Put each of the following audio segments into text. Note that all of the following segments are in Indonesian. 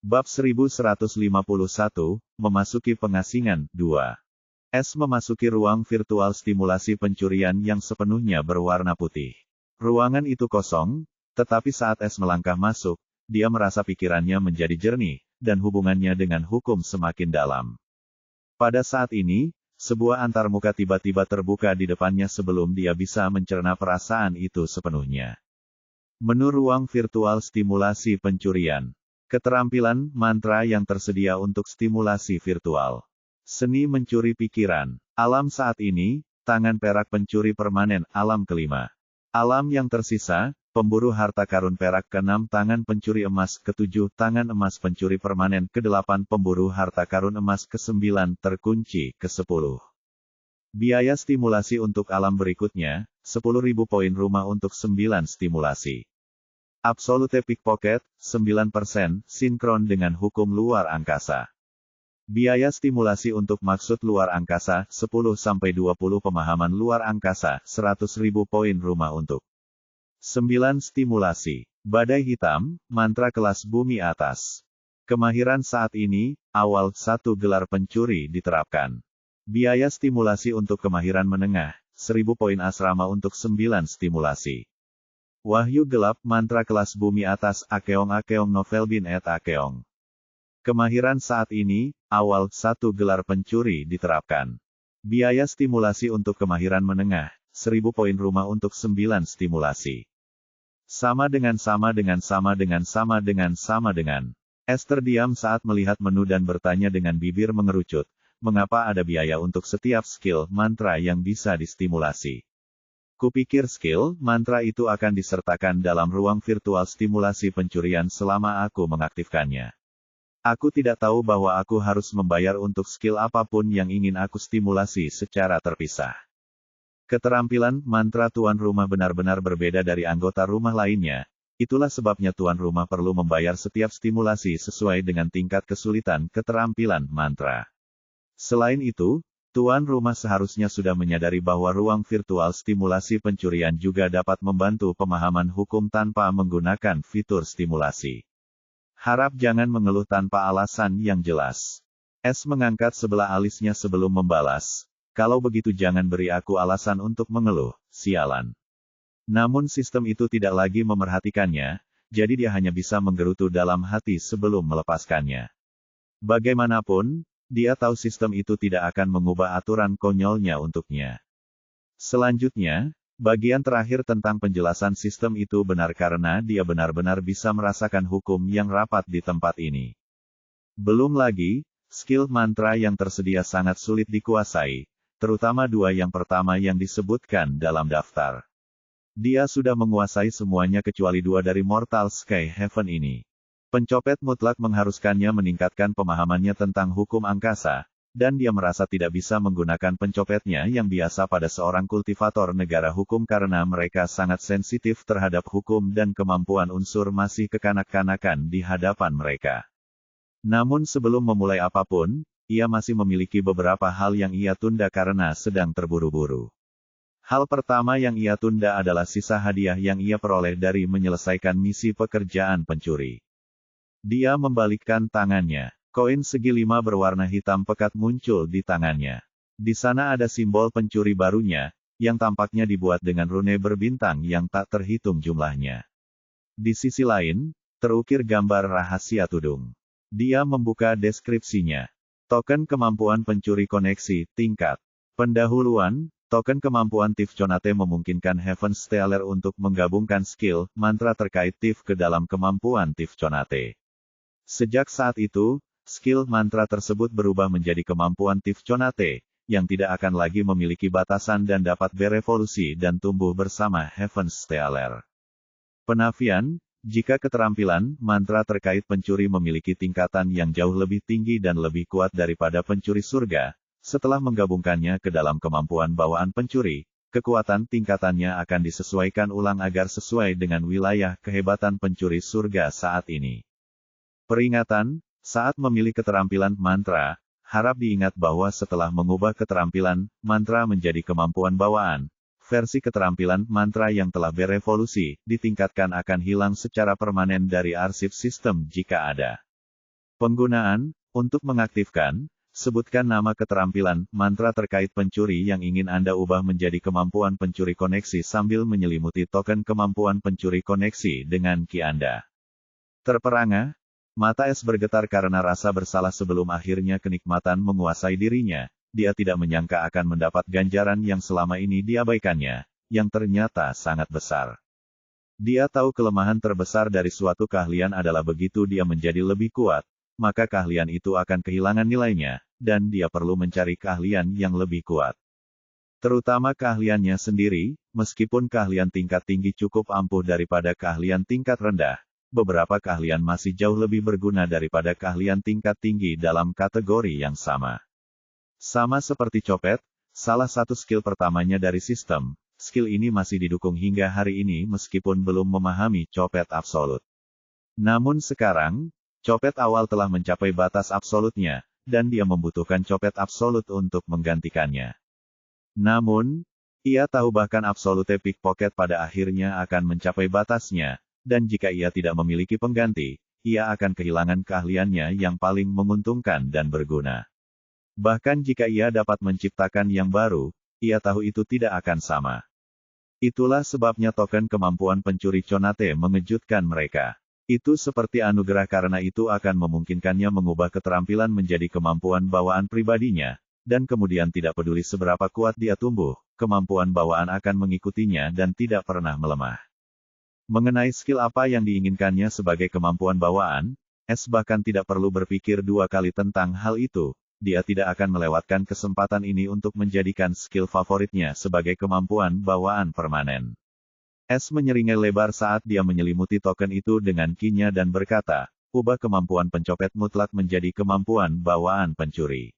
Bab 1151, Memasuki Pengasingan, 2. S. Memasuki ruang virtual stimulasi pencurian yang sepenuhnya berwarna putih. Ruangan itu kosong, tetapi saat S melangkah masuk, dia merasa pikirannya menjadi jernih, dan hubungannya dengan hukum semakin dalam. Pada saat ini, sebuah antarmuka tiba-tiba terbuka di depannya sebelum dia bisa mencerna perasaan itu sepenuhnya. Menu ruang virtual stimulasi pencurian. Keterampilan mantra yang tersedia untuk stimulasi virtual. Seni mencuri pikiran. Alam saat ini, tangan perak pencuri permanen, alam kelima. Alam yang tersisa, pemburu harta karun perak ke-6, tangan pencuri emas ke-7, tangan emas pencuri permanen ke-8, pemburu harta karun emas ke-9, terkunci ke-10. Biaya stimulasi untuk alam berikutnya, 10.000 poin rumah untuk 9 stimulasi. Absolute Pickpocket, 9%, sinkron dengan hukum luar angkasa. Biaya stimulasi untuk maksud luar angkasa, 10-20 pemahaman luar angkasa, 100.000 poin rumah untuk 9 stimulasi. Badai hitam, mantra kelas bumi atas. Kemahiran saat ini, awal 1 gelar pencuri diterapkan. Biaya stimulasi untuk kemahiran menengah, 1000 poin asrama untuk 9 stimulasi. Wahyu gelap, mantra kelas bumi atas, Akeong novel bin et Akeong. Kemahiran saat ini, awal 1 gelar pencuri diterapkan. Biaya stimulasi untuk kemahiran menengah, 1000 poin rumah untuk 9 stimulasi. Sama dengan. Esther diam saat melihat menu dan bertanya dengan bibir mengerucut, mengapa ada biaya untuk setiap skill mantra yang bisa distimulasi? Kupikir skill mantra itu akan disertakan dalam ruang virtual stimulasi pencurian selama aku mengaktifkannya. Aku tidak tahu bahwa aku harus membayar untuk skill apapun yang ingin aku stimulasi secara terpisah. Keterampilan mantra tuan rumah benar-benar berbeda dari anggota rumah lainnya, itulah sebabnya tuan rumah perlu membayar setiap stimulasi sesuai dengan tingkat kesulitan keterampilan mantra. Selain itu, tuan rumah seharusnya sudah menyadari bahwa ruang virtual stimulasi pencurian juga dapat membantu pemahaman hukum tanpa menggunakan fitur stimulasi. Harap jangan mengeluh tanpa alasan yang jelas. S mengangkat sebelah alisnya sebelum membalas. Kalau begitu jangan beri aku alasan untuk mengeluh, sialan. Namun sistem itu tidak lagi memerhatikannya, jadi dia hanya bisa menggerutu dalam hati sebelum melepaskannya. Bagaimanapun, dia tahu sistem itu tidak akan mengubah aturan konyolnya untuknya. Selanjutnya, bagian terakhir tentang penjelasan sistem itu benar karena dia benar-benar bisa merasakan hukum yang rapat di tempat ini. Belum lagi, skill mantra yang tersedia sangat sulit dikuasai, terutama 2 yang pertama yang disebutkan dalam daftar. Dia sudah menguasai semuanya kecuali 2 dari Mortal Sky Heaven ini. Pencopet mutlak mengharuskannya meningkatkan pemahamannya tentang hukum angkasa, dan dia merasa tidak bisa menggunakan pencopetnya yang biasa pada seorang kultivator negara hukum karena mereka sangat sensitif terhadap hukum dan kemampuan unsur masih kekanak-kanakan di hadapan mereka. Namun sebelum memulai apapun, ia masih memiliki beberapa hal yang ia tunda karena sedang terburu-buru. Hal pertama yang ia tunda adalah sisa hadiah yang ia peroleh dari menyelesaikan misi pekerjaan pencuri. Dia membalikkan tangannya. Koin segi 5 berwarna hitam pekat muncul di tangannya. Di sana ada simbol pencuri barunya, yang tampaknya dibuat dengan rune berbintang yang tak terhitung jumlahnya. Di sisi lain, terukir gambar rahasia tudung. Dia membuka deskripsinya. Token kemampuan pencuri koneksi, tingkat pendahuluan. Token kemampuan Thief Conate memungkinkan Heaven Stealer untuk menggabungkan skill mantra terkait Thief ke dalam kemampuan Thief Conate. Sejak saat itu, skill mantra tersebut berubah menjadi kemampuan Thief Conate, yang tidak akan lagi memiliki batasan dan dapat berevolusi dan tumbuh bersama Heaven Stealer. Penafian, jika keterampilan mantra terkait pencuri memiliki tingkatan yang jauh lebih tinggi dan lebih kuat daripada pencuri surga, setelah menggabungkannya ke dalam kemampuan bawaan pencuri, kekuatan tingkatannya akan disesuaikan ulang agar sesuai dengan wilayah kehebatan pencuri surga saat ini. Peringatan, saat memilih keterampilan mantra, harap diingat bahwa setelah mengubah keterampilan mantra menjadi kemampuan bawaan, versi keterampilan mantra yang telah berevolusi, ditingkatkan akan hilang secara permanen dari arsip sistem jika ada. Penggunaan, untuk mengaktifkan, sebutkan nama keterampilan, mantra terkait pencuri yang ingin Anda ubah menjadi kemampuan pencuri koneksi sambil menyelimuti token kemampuan pencuri koneksi dengan ki Anda. Terperangah, mata Es bergetar karena rasa bersalah sebelum akhirnya kenikmatan menguasai dirinya. Dia tidak menyangka akan mendapat ganjaran yang selama ini diabaikannya, yang ternyata sangat besar. Dia tahu kelemahan terbesar dari suatu keahlian adalah begitu dia menjadi lebih kuat, maka keahlian itu akan kehilangan nilainya, dan dia perlu mencari keahlian yang lebih kuat. Terutama keahliannya sendiri, meskipun keahlian tingkat tinggi cukup ampuh daripada keahlian tingkat rendah, beberapa keahlian masih jauh lebih berguna daripada keahlian tingkat tinggi dalam kategori yang sama. Sama seperti copet, salah satu skill pertamanya dari sistem, skill ini masih didukung hingga hari ini meskipun belum memahami copet absolut. Namun sekarang, copet awal telah mencapai batas absolutnya, dan dia membutuhkan copet absolut untuk menggantikannya. Namun, ia tahu bahkan absolute pickpocket pada akhirnya akan mencapai batasnya, dan jika ia tidak memiliki pengganti, ia akan kehilangan keahliannya yang paling menguntungkan dan berguna. Bahkan jika ia dapat menciptakan yang baru, ia tahu itu tidak akan sama. Itulah sebabnya token kemampuan pencuri Conate mengejutkan mereka. Itu seperti anugerah karena itu akan memungkinkannya mengubah keterampilan menjadi kemampuan bawaan pribadinya, dan kemudian tidak peduli seberapa kuat dia tumbuh, kemampuan bawaan akan mengikutinya dan tidak pernah melemah. Mengenai skill apa yang diinginkannya sebagai kemampuan bawaan, Es bahkan tidak perlu berpikir dua kali tentang hal itu, dia tidak akan melewatkan kesempatan ini untuk menjadikan skill favoritnya sebagai kemampuan bawaan permanen. Es menyeringai lebar saat dia menyelimuti token itu dengan ki-nya dan berkata, ubah kemampuan pencopet mutlak menjadi kemampuan bawaan pencuri.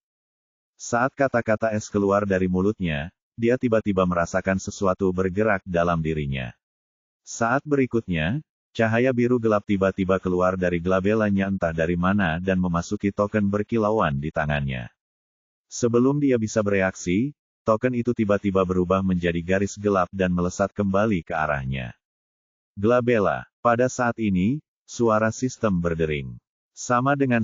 Saat kata-kata Es keluar dari mulutnya, dia tiba-tiba merasakan sesuatu bergerak dalam dirinya. Saat berikutnya, cahaya biru gelap tiba-tiba keluar dari glabelanya entah dari mana dan memasuki token berkilauan di tangannya. Sebelum dia bisa bereaksi, token itu tiba-tiba berubah menjadi garis gelap dan melesat kembali ke arahnya. Glabella. Pada saat ini, suara sistem berdering. Sama dengan.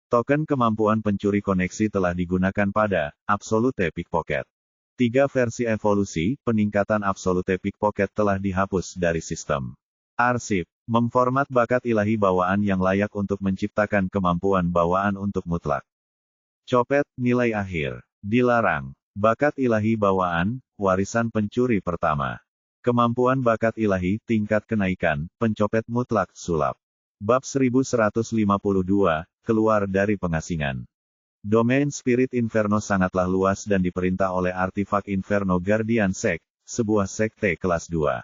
Token kemampuan pencuri koneksi telah digunakan pada Absolute Pickpocket. 3 versi evolusi, peningkatan Absolute Pickpocket telah dihapus dari sistem. Arsip. Memformat bakat ilahi bawaan yang layak untuk menciptakan kemampuan bawaan untuk mutlak. Copet, nilai akhir. Dilarang. Bakat ilahi bawaan, warisan pencuri pertama. Kemampuan bakat ilahi, tingkat kenaikan, pencopet mutlak, sulap. Bab 1152, keluar dari pengasingan. Domain Spirit Inferno sangatlah luas dan diperintah oleh artifak Inferno Guardian Sect, sebuah sekte kelas 2.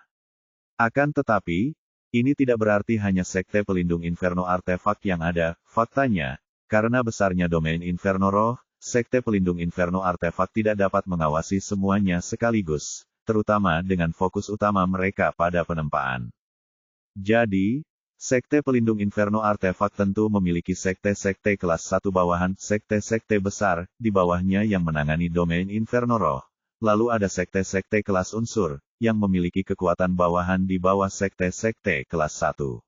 Akan tetapi, ini tidak berarti hanya sekte pelindung Inferno artefak yang ada, faktanya, karena besarnya domain Inferno Roh, sekte pelindung Inferno artefak tidak dapat mengawasi semuanya sekaligus, terutama dengan fokus utama mereka pada penempaan. Jadi, sekte pelindung Inferno artefak tentu memiliki sekte-sekte kelas 1 bawahan, sekte-sekte besar, di bawahnya yang menangani domain Inferno Roh. Lalu ada sekte-sekte kelas unsur, yang memiliki kekuatan bawahan di bawah sekte-sekte kelas 1.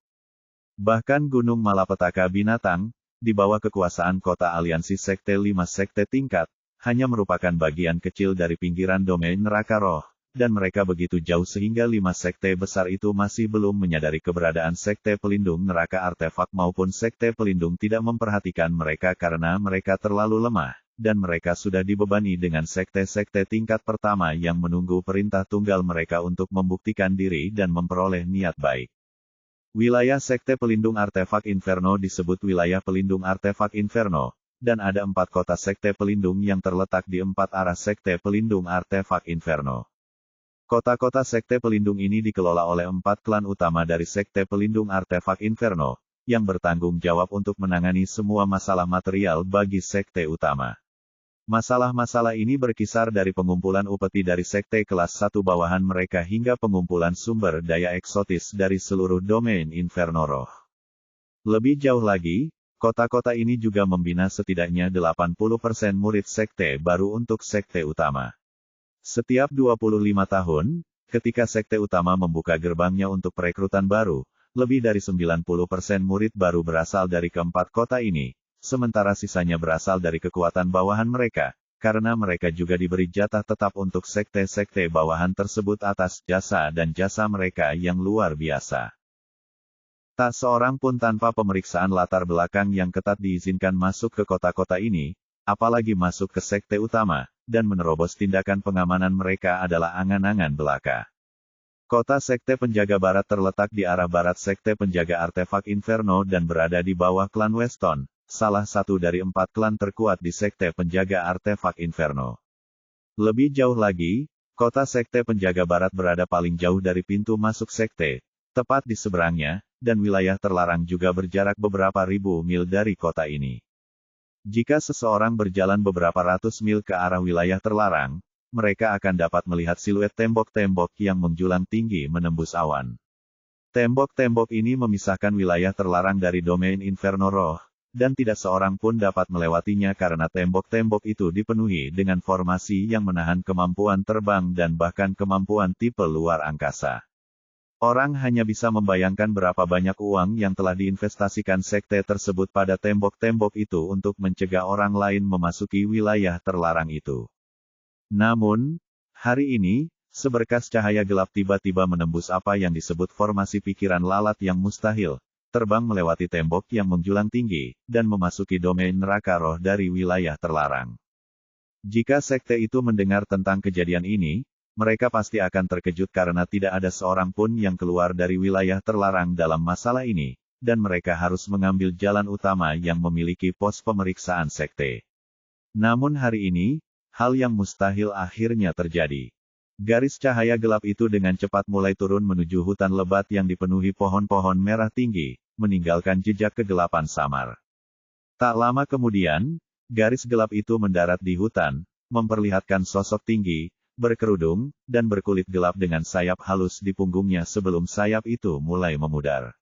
Bahkan Gunung Malapetaka Binatang, di bawah kekuasaan kota aliansi sekte 5 sekte tingkat, hanya merupakan bagian kecil dari pinggiran domain neraka roh, dan mereka begitu jauh sehingga 5 sekte besar itu masih belum menyadari keberadaan sekte pelindung neraka artefak maupun sekte pelindung tidak memperhatikan mereka karena mereka terlalu lemah, dan mereka sudah dibebani dengan sekte-sekte tingkat pertama yang menunggu perintah tunggal mereka untuk membuktikan diri dan memperoleh niat baik. Wilayah sekte pelindung artefak Inferno disebut wilayah pelindung artefak Inferno, dan ada 4 kota sekte pelindung yang terletak di 4 arah sekte pelindung artefak Inferno. Kota-kota sekte pelindung ini dikelola oleh 4 klan utama dari sekte pelindung artefak Inferno, yang bertanggung jawab untuk menangani semua masalah material bagi sekte utama. Masalah-masalah ini berkisar dari pengumpulan upeti dari sekte kelas 1 bawahan mereka hingga pengumpulan sumber daya eksotis dari seluruh domain Inferno Roh. Lebih jauh lagi, kota-kota ini juga membina setidaknya 80% murid sekte baru untuk sekte utama. Setiap 25 tahun, ketika sekte utama membuka gerbangnya untuk perekrutan baru, lebih dari 90% murid baru berasal dari keempat kota ini, sementara sisanya berasal dari kekuatan bawahan mereka, karena mereka juga diberi jatah tetap untuk sekte-sekte bawahan tersebut atas jasa dan jasa mereka yang luar biasa. Tak seorang pun tanpa pemeriksaan latar belakang yang ketat diizinkan masuk ke kota-kota ini, apalagi masuk ke sekte utama, dan menerobos tindakan pengamanan mereka adalah angan-angan belaka. Kota Sekte Penjaga Barat terletak di arah barat Sekte Penjaga Artefak Inferno dan berada di bawah klan Weston, salah satu dari 4 klan terkuat di Sekte Penjaga Artefak Inferno. Lebih jauh lagi, Kota Sekte Penjaga Barat berada paling jauh dari pintu masuk sekte, tepat di seberangnya, dan wilayah terlarang juga berjarak beberapa ribu mil dari kota ini. Jika seseorang berjalan beberapa ratus mil ke arah wilayah terlarang, mereka akan dapat melihat siluet tembok-tembok yang menjulang tinggi menembus awan. Tembok-tembok ini memisahkan wilayah terlarang dari domain Inferno Roh, dan tidak seorang pun dapat melewatinya karena tembok-tembok itu dipenuhi dengan formasi yang menahan kemampuan terbang dan bahkan kemampuan tipe luar angkasa. Orang hanya bisa membayangkan berapa banyak uang yang telah diinvestasikan sekte tersebut pada tembok-tembok itu untuk mencegah orang lain memasuki wilayah terlarang itu. Namun, hari ini, seberkas cahaya gelap tiba-tiba menembus apa yang disebut formasi pikiran lalat yang mustahil, terbang melewati tembok yang menjulang tinggi, dan memasuki domain neraka roh dari wilayah terlarang. Jika sekte itu mendengar tentang kejadian ini, mereka pasti akan terkejut karena tidak ada seorang pun yang keluar dari wilayah terlarang dalam masalah ini, dan mereka harus mengambil jalan utama yang memiliki pos pemeriksaan sekte. Namun hari ini, hal yang mustahil akhirnya terjadi. Garis cahaya gelap itu dengan cepat mulai turun menuju hutan lebat yang dipenuhi pohon-pohon merah tinggi, meninggalkan jejak kegelapan samar. Tak lama kemudian, garis gelap itu mendarat di hutan, memperlihatkan sosok tinggi, berkerudung, dan berkulit gelap dengan sayap halus di punggungnya sebelum sayap itu mulai memudar.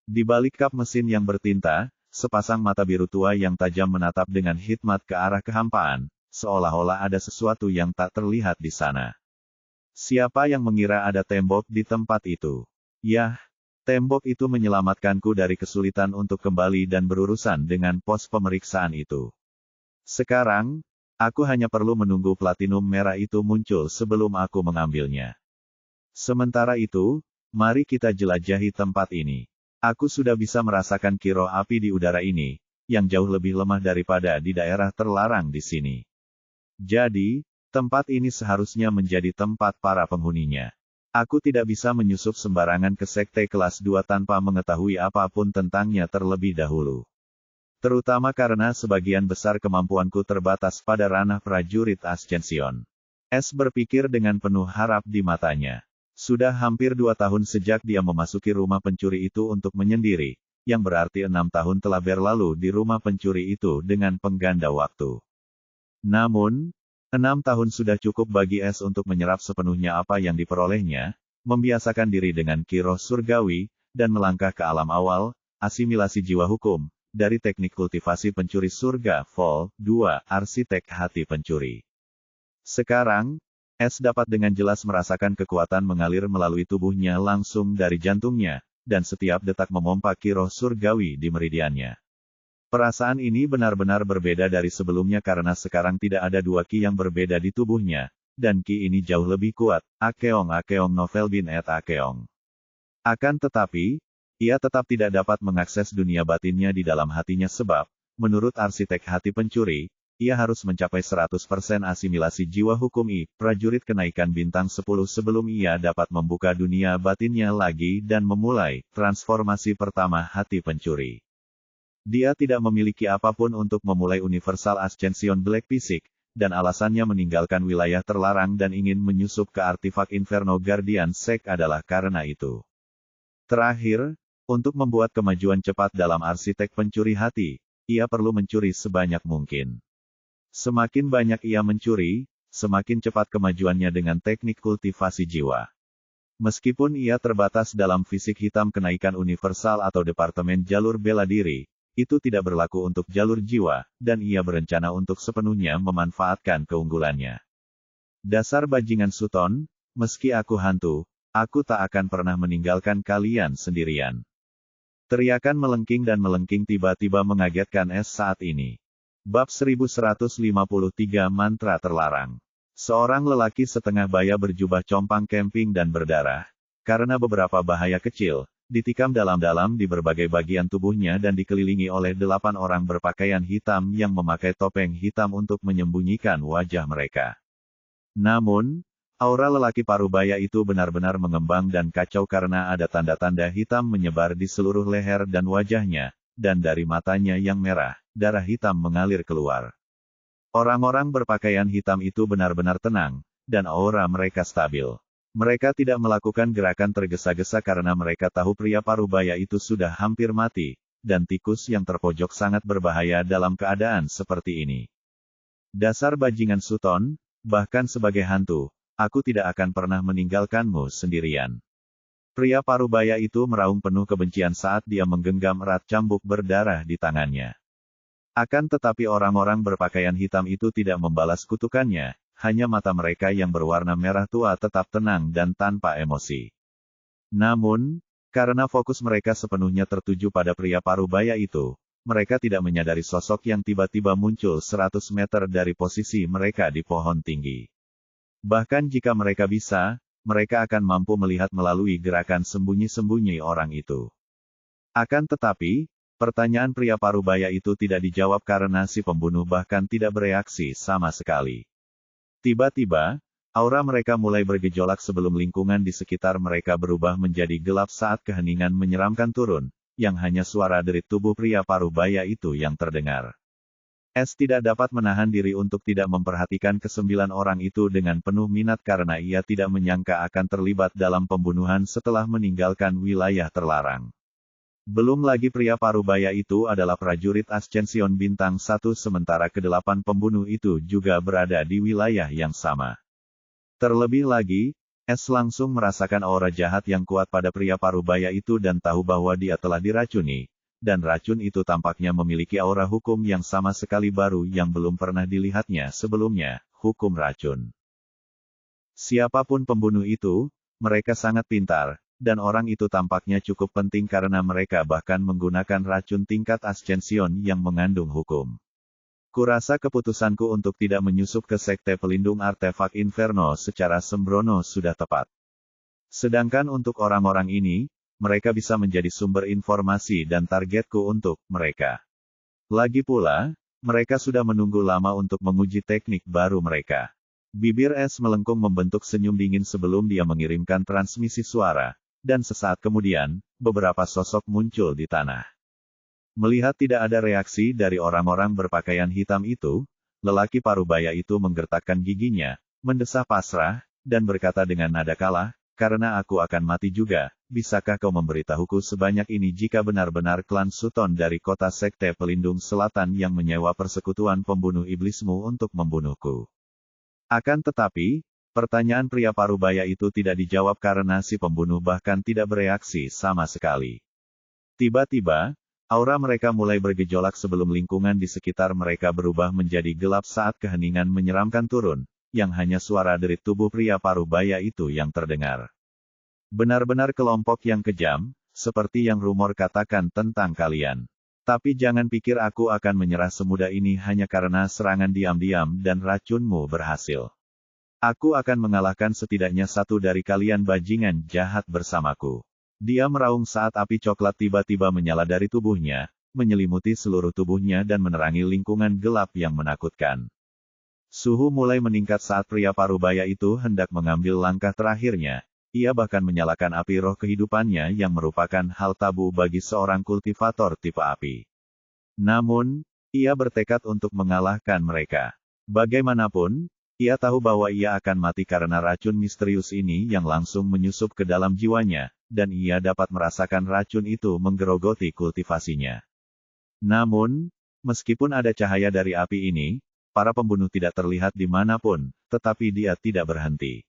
Di balik kap mesin yang bertinta, sepasang mata biru tua yang tajam menatap dengan hikmat ke arah kehampaan, seolah-olah ada sesuatu yang tak terlihat di sana. Siapa yang mengira ada tembok di tempat itu? Yah, tembok itu menyelamatkanku dari kesulitan untuk kembali dan berurusan dengan pos pemeriksaan itu. Sekarang, aku hanya perlu menunggu platinum merah itu muncul sebelum aku mengambilnya. Sementara itu, mari kita jelajahi tempat ini. Aku sudah bisa merasakan kiroh api di udara ini, yang jauh lebih lemah daripada di daerah terlarang di sini. Jadi, tempat ini seharusnya menjadi tempat para penghuninya. Aku tidak bisa menyusup sembarangan ke sekte kelas 2 tanpa mengetahui apapun tentangnya terlebih dahulu. Terutama karena sebagian besar kemampuanku terbatas pada ranah prajurit Ascension. S berpikir dengan penuh harap di matanya. Sudah hampir 2 tahun sejak dia memasuki rumah pencuri itu untuk menyendiri, yang berarti 6 tahun telah berlalu di rumah pencuri itu dengan pengganda waktu. Namun, 6 tahun sudah cukup bagi S untuk menyerap sepenuhnya apa yang diperolehnya, membiasakan diri dengan kiroh surgawi, dan melangkah ke alam awal, asimilasi jiwa hukum, dari teknik kultivasi pencuri surga, Vol. 2, Arsitek Hati Pencuri. Sekarang, S dapat dengan jelas merasakan kekuatan mengalir melalui tubuhnya langsung dari jantungnya, dan setiap detak memompa kiroh surgawi di meridiannya. Perasaan ini benar-benar berbeda dari sebelumnya karena sekarang tidak ada 2 ki yang berbeda di tubuhnya, dan ki ini jauh lebih kuat, Akeong Novel bin et Akeong. Akan tetapi, ia tetap tidak dapat mengakses dunia batinnya di dalam hatinya sebab, menurut arsitek hati pencuri, ia harus mencapai 100% asimilasi jiwa hukum prajurit kenaikan bintang 10 sebelum ia dapat membuka dunia batinnya lagi dan memulai transformasi pertama hati pencuri. Dia tidak memiliki apapun untuk memulai Universal Ascension Black Physique, dan alasannya meninggalkan wilayah terlarang dan ingin menyusup ke artefak Inferno Guardian Sek adalah karena itu. Terakhir, untuk membuat kemajuan cepat dalam arsitek pencuri hati, ia perlu mencuri sebanyak mungkin. Semakin banyak ia mencuri, semakin cepat kemajuannya dengan teknik kultivasi jiwa. Meskipun ia terbatas dalam fisik hitam kenaikan universal atau departemen jalur bela diri, itu tidak berlaku untuk jalur jiwa, dan ia berencana untuk sepenuhnya memanfaatkan keunggulannya. Dasar bajingan Sutton, meski aku hantu, Aku tak akan pernah meninggalkan kalian sendirian. Teriakan melengking dan melengking tiba-tiba mengagetkan Es saat ini. Bab 1153 Mantra Terlarang. Seorang lelaki setengah baya berjubah compang camping dan berdarah, karena beberapa bahaya kecil, ditikam dalam-dalam di berbagai bagian tubuhnya dan dikelilingi oleh 8 orang berpakaian hitam yang memakai topeng hitam untuk menyembunyikan wajah mereka. Namun, aura lelaki parubaya itu benar-benar mengembang dan kacau karena ada tanda-tanda hitam menyebar di seluruh leher dan wajahnya, dan dari matanya yang merah, darah hitam mengalir keluar. Orang-orang berpakaian hitam itu benar-benar tenang, dan aura mereka stabil. Mereka tidak melakukan gerakan tergesa-gesa karena mereka tahu pria parubaya itu sudah hampir mati, dan tikus yang terpojok sangat berbahaya dalam keadaan seperti ini. Dasar bajingan Sutton, bahkan sebagai hantu, aku tidak akan pernah meninggalkanmu sendirian. Pria parubaya itu meraung penuh kebencian saat dia menggenggam erat cambuk berdarah di tangannya. Akan tetapi orang-orang berpakaian hitam itu tidak membalas kutukannya, hanya mata mereka yang berwarna merah tua tetap tenang dan tanpa emosi. Namun, karena fokus mereka sepenuhnya tertuju pada pria parubaya itu, mereka tidak menyadari sosok yang tiba-tiba muncul 100 meter dari posisi mereka di pohon tinggi. Bahkan jika mereka bisa, mereka akan mampu melihat melalui gerakan sembunyi-sembunyi orang itu. Akan tetapi, pertanyaan pria parubaya itu tidak dijawab karena si pembunuh bahkan tidak bereaksi sama sekali. Tiba-tiba, aura mereka mulai bergejolak sebelum lingkungan di sekitar mereka berubah menjadi gelap saat keheningan menyeramkan turun, yang hanya suara derit tubuh pria parubaya itu yang terdengar. Es tidak dapat menahan diri untuk tidak memperhatikan ke-9 orang itu dengan penuh minat karena ia tidak menyangka akan terlibat dalam pembunuhan setelah meninggalkan wilayah terlarang. Belum lagi pria parubaya itu adalah prajurit Ascension Bintang 1 sementara ke-8 pembunuh itu juga berada di wilayah yang sama. Terlebih lagi, Es langsung merasakan aura jahat yang kuat pada pria parubaya itu dan tahu bahwa dia telah diracuni, dan racun itu tampaknya memiliki aura hukum yang sama sekali baru yang belum pernah dilihatnya sebelumnya, hukum racun. Siapapun pembunuh itu, mereka sangat pintar. Dan orang itu tampaknya cukup penting karena mereka bahkan menggunakan racun tingkat Ascension yang mengandung hukum. Kurasa keputusanku untuk tidak menyusup ke sekte pelindung artefak Inferno secara sembrono sudah tepat. Sedangkan untuk orang-orang ini, mereka bisa menjadi sumber informasi dan targetku untuk mereka. Lagi pula, mereka sudah menunggu lama untuk menguji teknik baru mereka. Bibir Es melengkung membentuk senyum dingin sebelum dia mengirimkan transmisi suara. Dan sesaat kemudian, beberapa sosok muncul di tanah. Melihat tidak ada reaksi dari orang-orang berpakaian hitam itu, lelaki parubaya itu menggertakkan giginya, mendesah pasrah, dan berkata dengan nada kalah, karena aku akan mati juga, bisakah kau memberitahuku sebanyak ini jika benar-benar klan Sutton dari kota Sekte Pelindung Selatan yang menyewa persekutuan pembunuh iblismu untuk membunuhku? Akan tetapi, pertanyaan pria parubaya itu tidak dijawab karena si pembunuh bahkan tidak bereaksi sama sekali. Tiba-tiba, aura mereka mulai bergejolak sebelum lingkungan di sekitar mereka berubah menjadi gelap saat keheningan menyeramkan turun, yang hanya suara derit tubuh pria parubaya itu yang terdengar. Benar-benar kelompok yang kejam, seperti yang rumor katakan tentang kalian. Tapi jangan pikir aku akan menyerah semudah ini hanya karena serangan diam-diam dan racunmu berhasil. Aku akan mengalahkan setidaknya satu dari kalian bajingan jahat bersamaku. Dia meraung saat api coklat tiba-tiba menyala dari tubuhnya, menyelimuti seluruh tubuhnya dan menerangi lingkungan gelap yang menakutkan. Suhu mulai meningkat saat pria parubaya itu hendak mengambil langkah terakhirnya. Ia bahkan menyalakan api roh kehidupannya yang merupakan hal tabu bagi seorang kultivator tipe api. Namun, ia bertekad untuk mengalahkan mereka. Bagaimanapun, ia tahu bahwa ia akan mati karena racun misterius ini yang langsung menyusup ke dalam jiwanya, dan ia dapat merasakan racun itu menggerogoti kultivasinya. Namun, meskipun ada cahaya dari api ini, para pembunuh tidak terlihat dimanapun, tetapi dia tidak berhenti.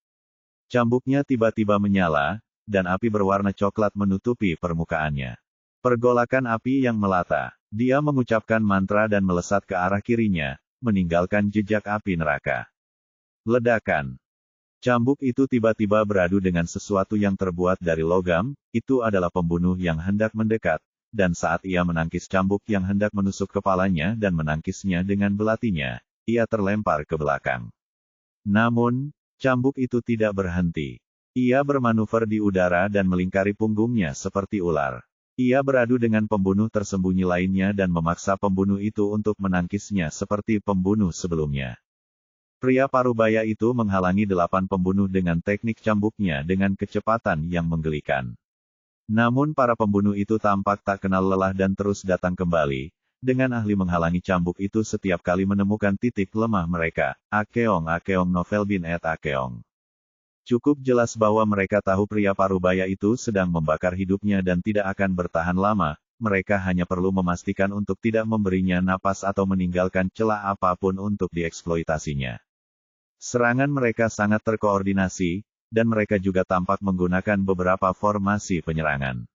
Cambuknya tiba-tiba menyala, dan api berwarna coklat menutupi permukaannya. Pergolakan api yang melata, dia mengucapkan mantra dan melesat ke arah kirinya, meninggalkan jejak api neraka. Ledakan. Cambuk itu tiba-tiba beradu dengan sesuatu yang terbuat dari logam, itu adalah pembunuh yang hendak mendekat, dan saat ia menangkis cambuk yang hendak menusuk kepalanya dan menangkisnya dengan belatinya, ia terlempar ke belakang. Namun, cambuk itu tidak berhenti. Ia bermanuver di udara dan melingkari punggungnya seperti ular. Ia beradu dengan pembunuh tersembunyi lainnya dan memaksa pembunuh itu untuk menangkisnya seperti pembunuh sebelumnya. Pria parubaya itu menghalangi 8 pembunuh dengan teknik cambuknya dengan kecepatan yang menggelikan. Namun para pembunuh itu tampak tak kenal lelah dan terus datang kembali, dengan ahli menghalangi cambuk itu setiap kali menemukan titik lemah mereka. Akeong novel bin et Akeong. Cukup jelas bahwa mereka tahu pria parubaya itu sedang membakar hidupnya dan tidak akan bertahan lama, mereka hanya perlu memastikan untuk tidak memberinya napas atau meninggalkan celah apapun untuk dieksploitasinya. Serangan mereka sangat terkoordinasi, dan mereka juga tampak menggunakan beberapa formasi penyerangan.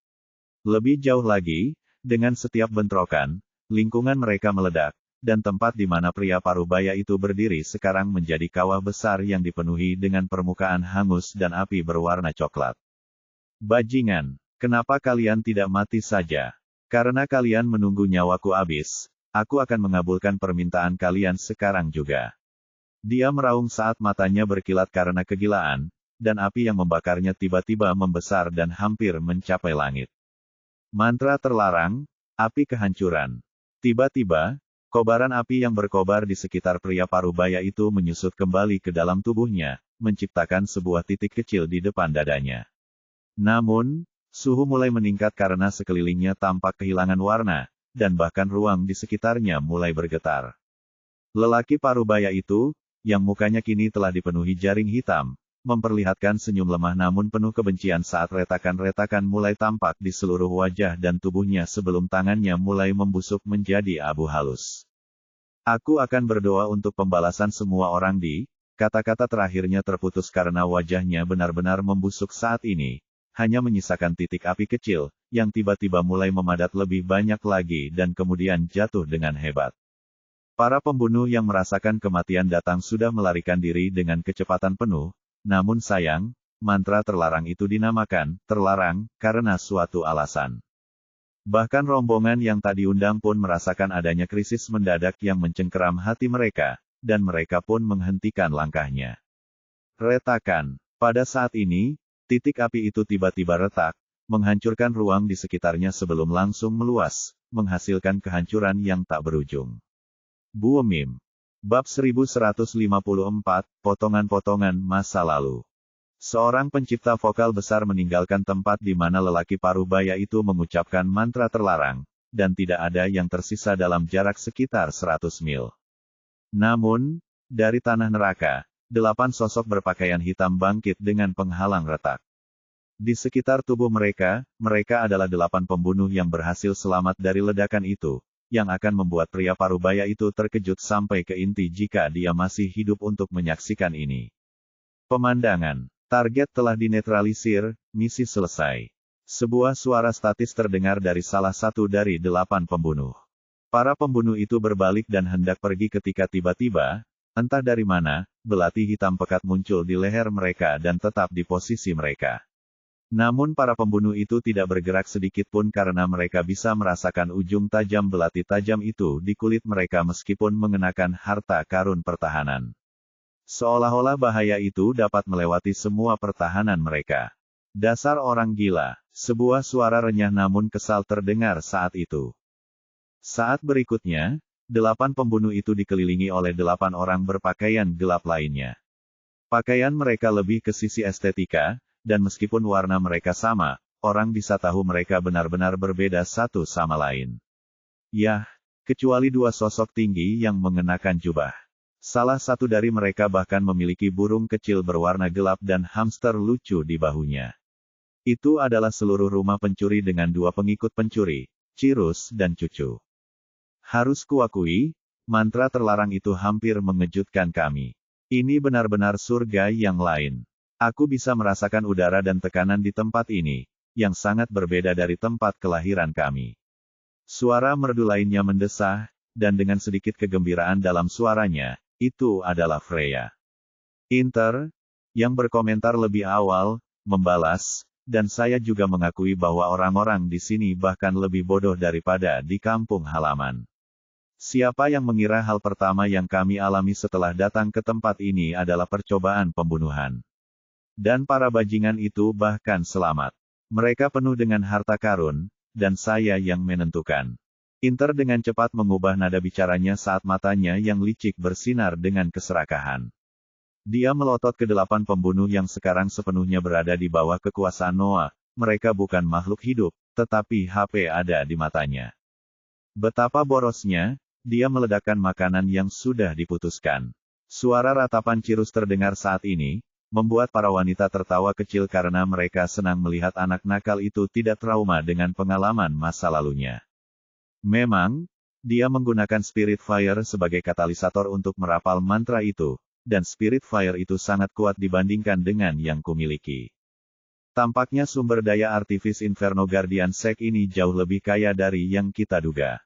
Lebih jauh lagi, dengan setiap bentrokan, lingkungan mereka meledak, dan tempat di mana pria parubaya itu berdiri sekarang menjadi kawah besar yang dipenuhi dengan permukaan hangus dan api berwarna coklat. Bajingan, kenapa kalian tidak mati saja? Karena kalian menunggu nyawaku habis, aku akan mengabulkan permintaan kalian sekarang juga. Dia meraung saat matanya berkilat karena kegilaan, dan api yang membakarnya tiba-tiba membesar dan hampir mencapai langit. Mantra terlarang, api kehancuran. Tiba-tiba, kobaran api yang berkobar di sekitar pria parubaya itu menyusut kembali ke dalam tubuhnya, menciptakan sebuah titik kecil di depan dadanya. Namun, suhu mulai meningkat karena sekelilingnya tampak kehilangan warna, dan bahkan ruang di sekitarnya mulai bergetar. Lelaki parubaya itu, yang mukanya kini telah dipenuhi jaring hitam, memperlihatkan senyum lemah namun penuh kebencian saat retakan-retakan mulai tampak di seluruh wajah dan tubuhnya sebelum tangannya mulai membusuk menjadi abu halus. Aku akan berdoa untuk pembalasan semua orang kata-kata terakhirnya terputus karena wajahnya benar-benar membusuk saat ini, hanya menyisakan titik api kecil, yang tiba-tiba mulai memadat lebih banyak lagi dan kemudian jatuh dengan hebat. Para pembunuh yang merasakan kematian datang sudah melarikan diri dengan kecepatan penuh, namun sayang, mantra terlarang itu dinamakan terlarang karena suatu alasan. Bahkan rombongan yang tak diundang pun merasakan adanya krisis mendadak yang mencengkeram hati mereka, dan mereka pun menghentikan langkahnya. Retakan. Pada saat ini, titik api itu tiba-tiba retak, menghancurkan ruang di sekitarnya sebelum langsung meluas, menghasilkan kehancuran yang tak berujung. Buomim. Bab 1154, Potongan-potongan masa lalu. Seorang pencipta vokal besar meninggalkan tempat di mana lelaki parubaya itu mengucapkan mantra terlarang, dan tidak ada yang tersisa dalam jarak sekitar 100 mil. Namun, dari tanah neraka, 8 sosok berpakaian hitam bangkit dengan penghalang retak. Di sekitar tubuh mereka, mereka adalah 8 pembunuh yang berhasil selamat dari ledakan itu, yang akan membuat pria parubaya itu terkejut sampai ke inti jika dia masih hidup untuk menyaksikan ini. Pemandangan. Target telah dinetralisir, misi selesai. Sebuah suara statis terdengar dari salah satu dari 8 pembunuh. Para pembunuh itu berbalik dan hendak pergi ketika tiba-tiba, entah dari mana, belati hitam pekat muncul di leher mereka dan tetap di posisi mereka. Namun para pembunuh itu tidak bergerak sedikit pun karena mereka bisa merasakan ujung tajam belati tajam itu di kulit mereka meskipun mengenakan harta karun pertahanan. Seolah-olah bahaya itu dapat melewati semua pertahanan mereka. Dasar orang gila, sebuah suara renyah namun kesal terdengar saat itu. Saat berikutnya, 8 pembunuh itu dikelilingi oleh 8 orang berpakaian gelap lainnya. Pakaian mereka lebih ke sisi estetika, dan meskipun warna mereka sama, orang bisa tahu mereka benar-benar berbeda satu sama lain. Yah, kecuali 2 sosok tinggi yang mengenakan jubah. Salah satu dari mereka bahkan memiliki burung kecil berwarna gelap dan hamster lucu di bahunya. Itu adalah seluruh rumah pencuri dengan 2 pengikut pencuri, Cirus dan Cucu. Harus kuakui, mantra terlarang itu hampir mengejutkan kami. Ini benar-benar surga yang lain. Aku bisa merasakan udara dan tekanan di tempat ini, yang sangat berbeda dari tempat kelahiran kami. Suara merdu lainnya mendesah, dan dengan sedikit kegembiraan dalam suaranya, itu adalah Freya. Yang berkomentar lebih awal, membalas, dan saya juga mengakui bahwa orang-orang di sini bahkan lebih bodoh daripada di kampung halaman. Siapa yang mengira hal pertama yang kami alami setelah datang ke tempat ini adalah percobaan pembunuhan. Dan para bajingan itu bahkan selamat. Mereka penuh dengan harta karun, dan saya yang menentukan. Inter dengan cepat mengubah nada bicaranya saat matanya yang licik bersinar dengan keserakahan. Dia melotot ke 8 pembunuh yang sekarang sepenuhnya berada di bawah kekuasaan Noah. Mereka bukan makhluk hidup, tetapi HP ada di matanya. Betapa borosnya, dia meledakkan makanan yang sudah diputuskan. Suara ratapan Cirus terdengar saat ini, membuat para wanita tertawa kecil karena mereka senang melihat anak nakal itu tidak trauma dengan pengalaman masa lalunya. Memang, dia menggunakan Spirit Fire sebagai katalisator untuk merapal mantra itu. Dan Spirit Fire itu sangat kuat dibandingkan dengan yang kumiliki. Tampaknya sumber daya artifis Inferno Guardian Sect ini jauh lebih kaya dari yang kita duga.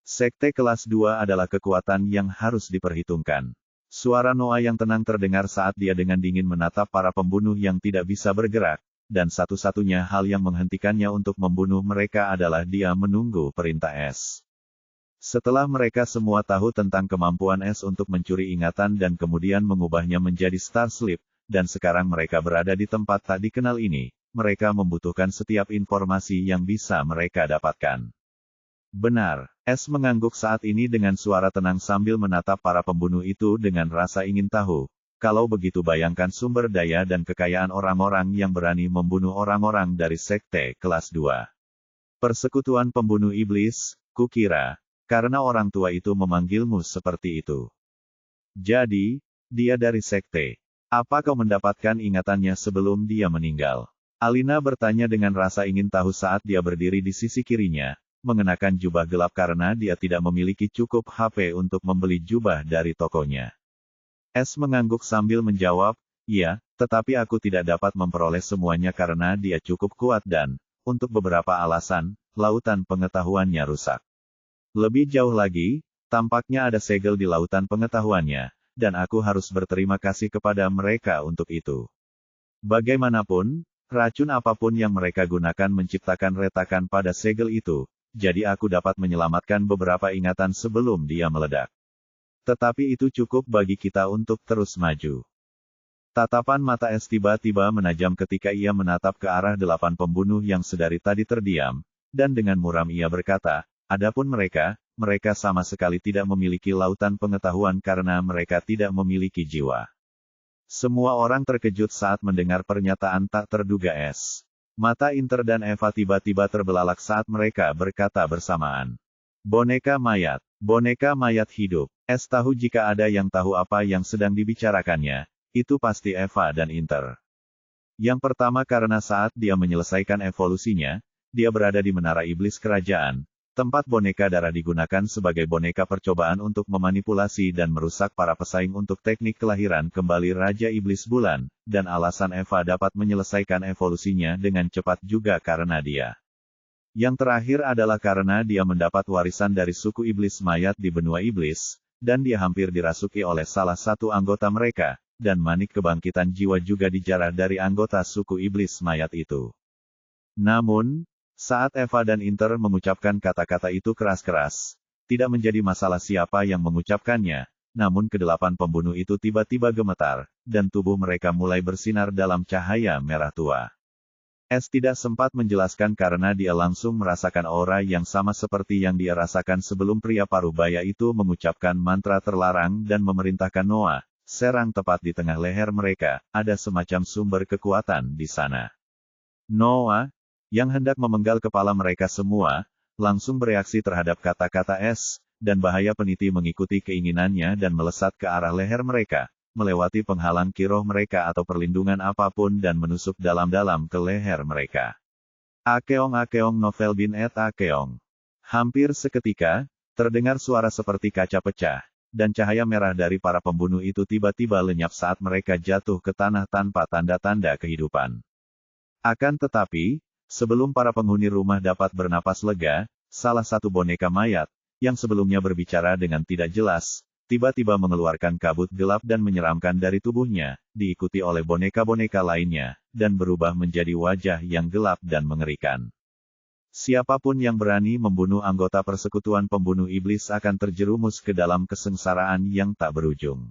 Sekte kelas 2 adalah kekuatan yang harus diperhitungkan. Suara Noah yang tenang terdengar saat dia dengan dingin menatap para pembunuh yang tidak bisa bergerak, dan satu-satunya hal yang menghentikannya untuk membunuh mereka adalah dia menunggu perintah S. Setelah mereka semua tahu tentang kemampuan S untuk mencuri ingatan dan kemudian mengubahnya menjadi Star Sleep, dan sekarang mereka berada di tempat tak dikenal ini, mereka membutuhkan setiap informasi yang bisa mereka dapatkan. Benar, S mengangguk saat ini dengan suara tenang sambil menatap para pembunuh itu dengan rasa ingin tahu. Kalau begitu bayangkan sumber daya dan kekayaan orang-orang yang berani membunuh orang-orang dari Sekte kelas 2. Persekutuan pembunuh iblis, kukira. Karena orang tua itu memanggilmu seperti itu. Jadi, dia dari sekte. Apa kau mendapatkan ingatannya sebelum dia meninggal? Alina bertanya dengan rasa ingin tahu saat dia berdiri di sisi kirinya, mengenakan jubah gelap karena dia tidak memiliki cukup HP untuk membeli jubah dari tokonya. S mengangguk sambil menjawab, ya, tetapi aku tidak dapat memperoleh semuanya karena dia cukup kuat dan, untuk beberapa alasan, lautan pengetahuannya rusak. Lebih jauh lagi, tampaknya ada segel di lautan pengetahuannya, dan aku harus berterima kasih kepada mereka untuk itu. Bagaimanapun, racun apapun yang mereka gunakan menciptakan retakan pada segel itu, jadi aku dapat menyelamatkan beberapa ingatan sebelum dia meledak. Tetapi itu cukup bagi kita untuk terus maju. Tatapan mata S tiba-tiba menajam ketika ia menatap ke arah 8 pembunuh yang sedari tadi terdiam, dan dengan muram ia berkata, adapun mereka sama sekali tidak memiliki lautan pengetahuan karena mereka tidak memiliki jiwa. Semua orang terkejut saat mendengar pernyataan tak terduga S. Mata Inter dan Eva tiba-tiba terbelalak saat mereka berkata bersamaan. Boneka mayat hidup. S tahu jika ada yang tahu apa yang sedang dibicarakannya, itu pasti Eva dan Inter. Yang pertama karena saat dia menyelesaikan evolusinya, dia berada di menara iblis kerajaan, tempat boneka darah digunakan sebagai boneka percobaan untuk memanipulasi dan merusak para pesaing untuk teknik kelahiran kembali Raja Iblis Bulan, dan alasan Eva dapat menyelesaikan evolusinya dengan cepat juga karena dia. Yang terakhir adalah karena dia mendapat warisan dari suku iblis mayat di benua iblis, dan dia hampir dirasuki oleh salah satu anggota mereka, dan manik kebangkitan jiwa juga dijarah dari anggota suku iblis mayat itu. Namun, saat Eva dan Inter mengucapkan kata-kata itu keras-keras, tidak menjadi masalah siapa yang mengucapkannya, namun ke-8 pembunuh itu tiba-tiba gemetar, dan tubuh mereka mulai bersinar dalam cahaya merah tua. S tidak sempat menjelaskan karena dia langsung merasakan aura yang sama seperti yang dia rasakan sebelum pria parubaya itu mengucapkan mantra terlarang dan memerintahkan Noah, serang tepat di tengah leher mereka, ada semacam sumber kekuatan di sana. Noah, yang hendak memenggal kepala mereka semua, langsung bereaksi terhadap kata-kata S, dan bahaya peniti mengikuti keinginannya dan melesat ke arah leher mereka, melewati penghalang kiroh mereka atau perlindungan apapun dan menusuk dalam-dalam ke leher mereka. Akeong novel bin et akeong. Hampir seketika, terdengar suara seperti kaca pecah, dan cahaya merah dari para pembunuh itu tiba-tiba lenyap saat mereka jatuh ke tanah tanpa tanda-tanda kehidupan. Akan tetapi, sebelum para penghuni rumah dapat bernapas lega, salah satu boneka mayat, yang sebelumnya berbicara dengan tidak jelas, tiba-tiba mengeluarkan kabut gelap dan menyeramkan dari tubuhnya, diikuti oleh boneka-boneka lainnya, dan berubah menjadi wajah yang gelap dan mengerikan. Siapapun yang berani membunuh anggota persekutuan pembunuh iblis akan terjerumus ke dalam kesengsaraan yang tak berujung.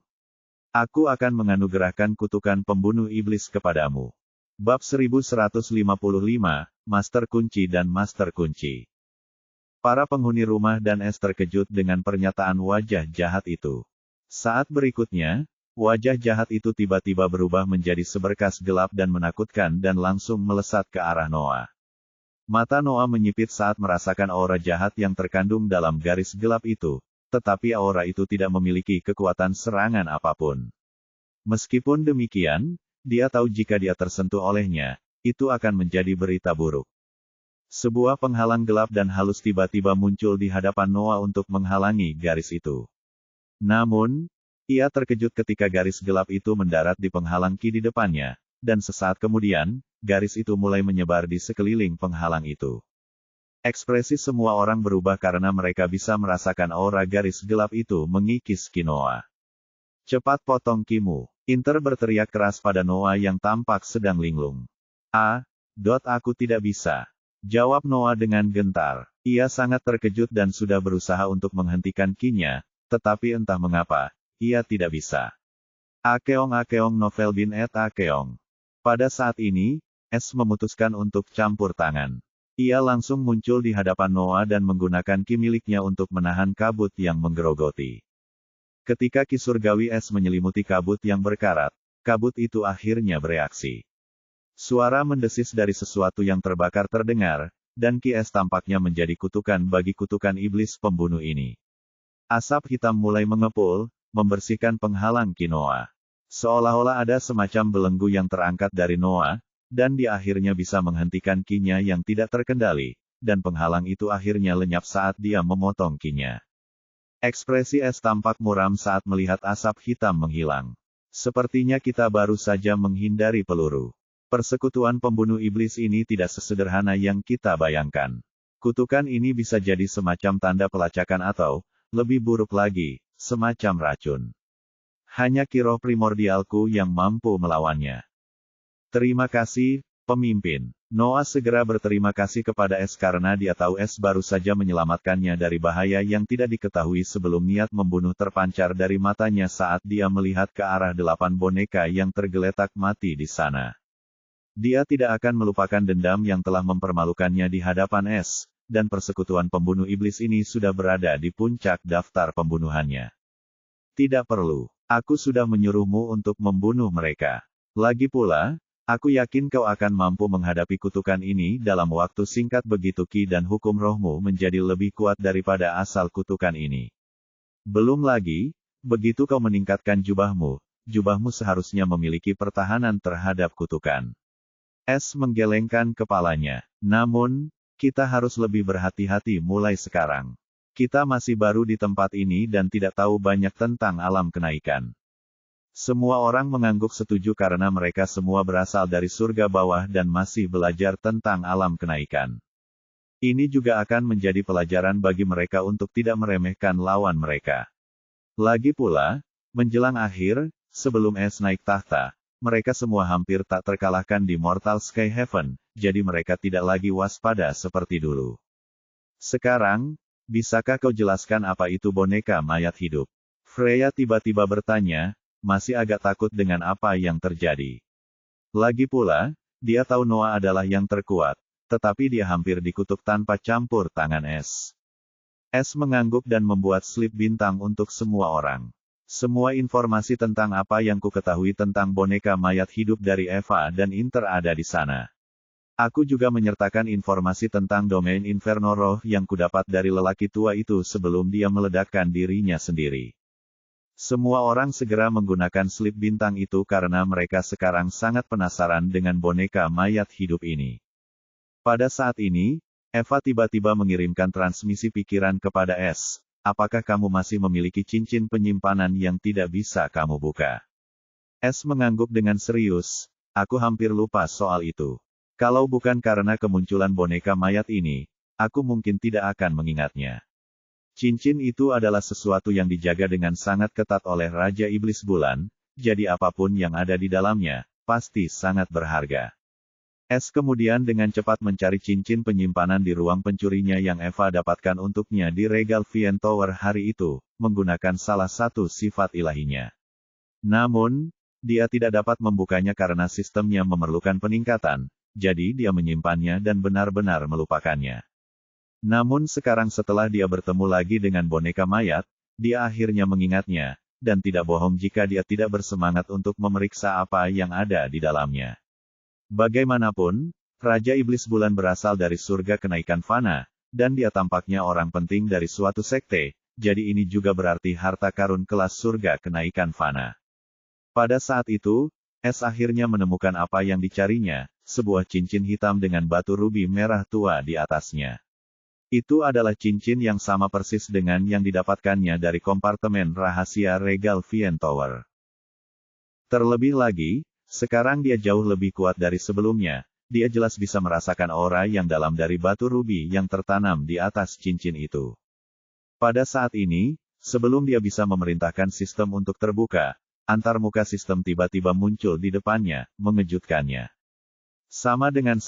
Aku akan menganugerahkan kutukan pembunuh iblis kepadamu. Bab 1155, Master Kunci dan Master Kunci. Para penghuni rumah dan Es terkejut dengan pernyataan wajah jahat itu. Saat berikutnya, wajah jahat itu tiba-tiba berubah menjadi seberkas gelap dan menakutkan dan langsung melesat ke arah Noah. Mata Noah menyipit saat merasakan aura jahat yang terkandung dalam garis gelap itu, tetapi aura itu tidak memiliki kekuatan serangan apapun. Meskipun demikian, dia tahu jika dia tersentuh olehnya, itu akan menjadi berita buruk. Sebuah penghalang gelap dan halus tiba-tiba muncul di hadapan Noah untuk menghalangi garis itu. Namun, ia terkejut ketika garis gelap itu mendarat di penghalang ki di depannya, dan sesaat kemudian, garis itu mulai menyebar di sekeliling penghalang itu. Ekspresi semua orang berubah karena mereka bisa merasakan aura garis gelap itu mengikis ki Noah. Cepat potong kimu. Inter berteriak keras pada Noah yang tampak sedang linglung. Aku tidak bisa. Jawab Noah dengan gentar. Ia sangat terkejut dan sudah berusaha untuk menghentikan kinya, tetapi entah mengapa, ia tidak bisa. Akeong novel bin et akeong. Pada saat ini, Es memutuskan untuk campur tangan. Ia langsung muncul di hadapan Noah dan menggunakan ki miliknya untuk menahan kabut yang menggerogoti. Ketika ki surgawi Es menyelimuti kabut yang berkarat, kabut itu akhirnya bereaksi. Suara mendesis dari sesuatu yang terbakar terdengar, dan ki Es tampaknya menjadi kutukan bagi kutukan iblis pembunuh ini. Asap hitam mulai mengepul, membersihkan penghalang ki Noah. Seolah-olah ada semacam belenggu yang terangkat dari Noah, dan dia akhirnya bisa menghentikan kinya yang tidak terkendali, dan penghalang itu akhirnya lenyap saat dia memotong kinya. Ekspresi Es tampak muram saat melihat asap hitam menghilang. Sepertinya kita baru saja menghindari peluru. Persekutuan pembunuh iblis ini tidak sesederhana yang kita bayangkan. Kutukan ini bisa jadi semacam tanda pelacakan atau, lebih buruk lagi, semacam racun. Hanya ki roh primordialku yang mampu melawannya. Terima kasih, pemimpin. Noah segera berterima kasih kepada Es karena dia tahu Es baru saja menyelamatkannya dari bahaya yang tidak diketahui sebelum niat membunuh terpancar dari matanya saat dia melihat ke arah 8 boneka yang tergeletak mati di sana. Dia tidak akan melupakan dendam yang telah mempermalukannya di hadapan Es, dan persekutuan pembunuh iblis ini sudah berada di puncak daftar pembunuhannya. Tidak perlu, aku sudah menyuruhmu untuk membunuh mereka. Lagi pula, aku yakin kau akan mampu menghadapi kutukan ini dalam waktu singkat begitu ki dan hukum rohmu menjadi lebih kuat daripada asal kutukan ini. Belum lagi, begitu kau meningkatkan jubahmu seharusnya memiliki pertahanan terhadap kutukan. Es menggelengkan kepalanya. Namun, kita harus lebih berhati-hati mulai sekarang. Kita masih baru di tempat ini dan tidak tahu banyak tentang alam kenaikan. Semua orang mengangguk setuju karena mereka semua berasal dari surga bawah dan masih belajar tentang alam kenaikan. Ini juga akan menjadi pelajaran bagi mereka untuk tidak meremehkan lawan mereka. Lagi pula, menjelang akhir, sebelum Es naik tahta, mereka semua hampir tak terkalahkan di Mortal Sky Heaven, jadi mereka tidak lagi waspada seperti dulu. Sekarang, bisakah kau jelaskan apa itu boneka mayat hidup? Freya tiba-tiba bertanya, masih agak takut dengan apa yang terjadi. Lagi pula, dia tahu Noah adalah yang terkuat, tetapi dia hampir dikutuk tanpa campur tangan Es. Es mengangguk dan membuat slip bintang untuk semua orang. Semua informasi tentang apa yang ku ketahui tentang boneka mayat hidup dari Eva dan Inter ada di sana. Aku juga menyertakan informasi tentang domain Inferno Roh yang kudapat dari lelaki tua itu sebelum dia meledakkan dirinya sendiri. Semua orang segera menggunakan slip bintang itu karena mereka sekarang sangat penasaran dengan boneka mayat hidup ini. Pada saat ini, Eva tiba-tiba mengirimkan transmisi pikiran kepada Es. Apakah kamu masih memiliki cincin penyimpanan yang tidak bisa kamu buka? Es mengangguk dengan serius, aku hampir lupa soal itu. Kalau bukan karena kemunculan boneka mayat ini, aku mungkin tidak akan mengingatnya. Cincin itu adalah sesuatu yang dijaga dengan sangat ketat oleh Raja Iblis Bulan, jadi apapun yang ada di dalamnya, pasti sangat berharga. S kemudian dengan cepat mencari cincin penyimpanan di ruang pencurinya yang Eva dapatkan untuknya di Regal Vien Tower hari itu, menggunakan salah satu sifat ilahinya. Namun, dia tidak dapat membukanya karena sistemnya memerlukan peningkatan, jadi dia menyimpannya dan benar-benar melupakannya. Namun sekarang setelah dia bertemu lagi dengan boneka mayat, dia akhirnya mengingatnya, dan tidak bohong jika dia tidak bersemangat untuk memeriksa apa yang ada di dalamnya. Bagaimanapun, Raja Iblis Bulan berasal dari surga kenaikan fana, dan dia tampaknya orang penting dari suatu sekte, jadi ini juga berarti harta karun kelas surga kenaikan fana. Pada saat itu, S akhirnya menemukan apa yang dicarinya, sebuah cincin hitam dengan batu rubi merah tua di atasnya. Itu adalah cincin yang sama persis dengan yang didapatkannya dari kompartemen rahasia Regal Vien Tower. Terlebih lagi, sekarang dia jauh lebih kuat dari sebelumnya, dia jelas bisa merasakan aura yang dalam dari batu rubi yang tertanam di atas cincin itu. Pada saat ini, sebelum dia bisa memerintahkan sistem untuk terbuka, antarmuka sistem tiba-tiba muncul di depannya, mengejutkannya. Sama dengan.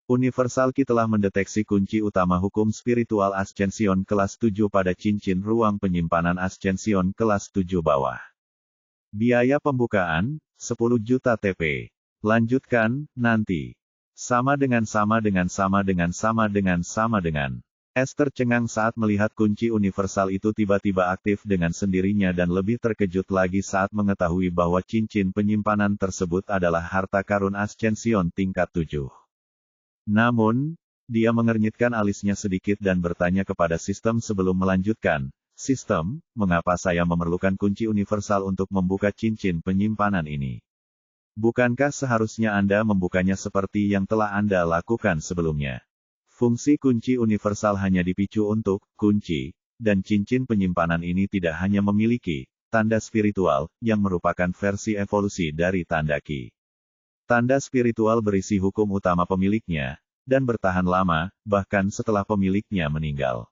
Universal Key telah mendeteksi kunci utama hukum spiritual Ascension kelas 7 pada cincin ruang penyimpanan Ascension kelas 7 bawah. Biaya pembukaan, 10 juta TP. Lanjutkan, nanti. Sama dengan. S tercengang saat melihat kunci universal itu tiba-tiba aktif dengan sendirinya dan lebih terkejut lagi saat mengetahui bahwa cincin penyimpanan tersebut adalah harta karun Ascension tingkat 7. Namun, dia mengernyitkan alisnya sedikit dan bertanya kepada sistem sebelum melanjutkan, "Sistem, mengapa saya memerlukan kunci universal untuk membuka cincin penyimpanan ini? Bukankah seharusnya Anda membukanya seperti yang telah Anda lakukan sebelumnya?" Fungsi kunci universal hanya dipicu untuk kunci, dan cincin penyimpanan ini tidak hanya memiliki tanda spiritual, yang merupakan versi evolusi dari tanda Ki. Tanda spiritual berisi hukum utama pemiliknya, dan bertahan lama, bahkan setelah pemiliknya meninggal.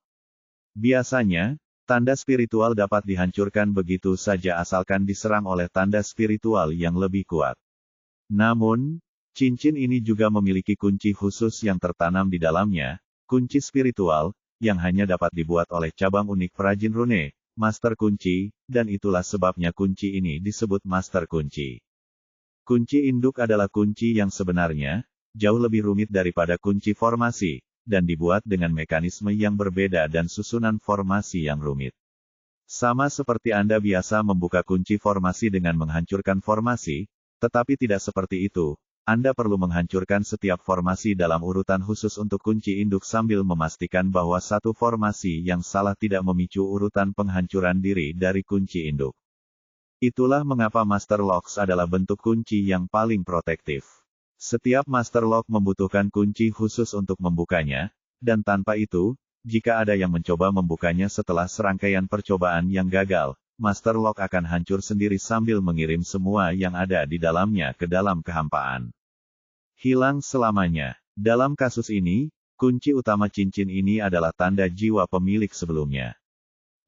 Biasanya, tanda spiritual dapat dihancurkan begitu saja asalkan diserang oleh tanda spiritual yang lebih kuat. Namun, cincin ini juga memiliki kunci khusus yang tertanam di dalamnya, kunci spiritual, yang hanya dapat dibuat oleh cabang unik perajin rune, master kunci, dan itulah sebabnya kunci ini disebut master kunci. Kunci induk adalah kunci yang sebenarnya, jauh lebih rumit daripada kunci formasi, dan dibuat dengan mekanisme yang berbeda dan susunan formasi yang rumit. Sama seperti Anda biasa membuka kunci formasi dengan menghancurkan formasi, tetapi tidak seperti itu, Anda perlu menghancurkan setiap formasi dalam urutan khusus untuk kunci induk sambil memastikan bahwa satu formasi yang salah tidak memicu urutan penghancuran diri dari kunci induk. Itulah mengapa Master Locks adalah bentuk kunci yang paling protektif. Setiap Master Lock membutuhkan kunci khusus untuk membukanya, dan tanpa itu, jika ada yang mencoba membukanya setelah serangkaian percobaan yang gagal, Master Lock akan hancur sendiri sambil mengirim semua yang ada di dalamnya ke dalam kehampaan. Hilang selamanya. Dalam kasus ini, kunci utama cincin ini adalah tanda jiwa pemilik sebelumnya.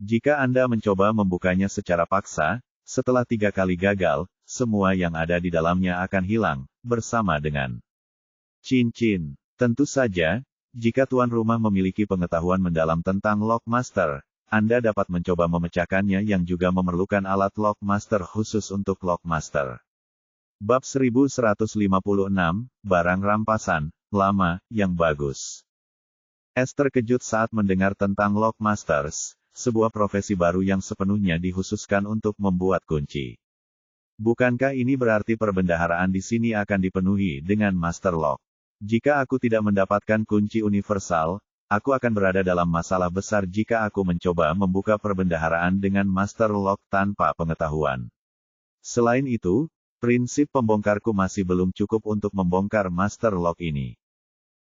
Jika Anda mencoba membukanya secara paksa, setelah 3 kali gagal, semua yang ada di dalamnya akan hilang, bersama dengan cincin. Tentu saja, jika tuan rumah memiliki pengetahuan mendalam tentang Lock Master, Anda dapat mencoba memecahkannya yang juga memerlukan alat Lock Master khusus untuk Lock Master. Bab 1156, Barang Rampasan, Lama, yang Bagus. S terkejut saat mendengar tentang Lock Masters, sebuah profesi baru yang sepenuhnya dikhususkan untuk membuat kunci. Bukankah ini berarti perbendaharaan di sini akan dipenuhi dengan Master Lock? Jika aku tidak mendapatkan kunci universal, aku akan berada dalam masalah besar jika aku mencoba membuka perbendaharaan dengan Master Lock tanpa pengetahuan. Selain itu, prinsip pembongkarku masih belum cukup untuk membongkar Master Lock ini.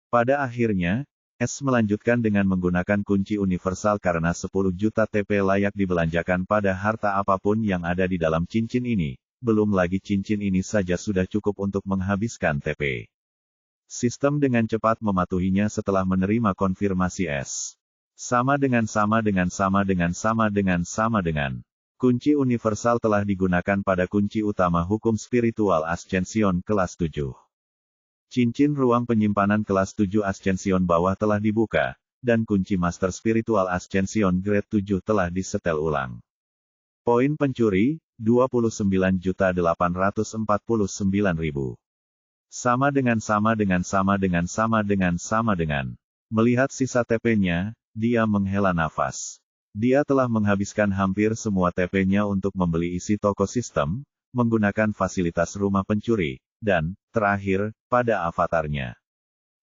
Pada akhirnya, S melanjutkan dengan menggunakan kunci universal karena 10 juta TP layak dibelanjakan pada harta apapun yang ada di dalam cincin ini, belum lagi cincin ini saja sudah cukup untuk menghabiskan TP. Sistem dengan cepat mematuhinya setelah menerima konfirmasi S. Sama dengan. Kunci universal telah digunakan pada kunci utama hukum spiritual Ascension kelas 7. Cincin ruang penyimpanan kelas 7 Ascension bawah telah dibuka, dan kunci master spiritual Ascension grade 7 telah disetel ulang. Poin pencuri, 29.849.000. Sama dengan. Melihat sisa TP-nya, dia menghela nafas. Dia telah menghabiskan hampir semua TP-nya untuk membeli isi toko sistem, menggunakan fasilitas rumah pencuri, dan, terakhir, pada avatarnya.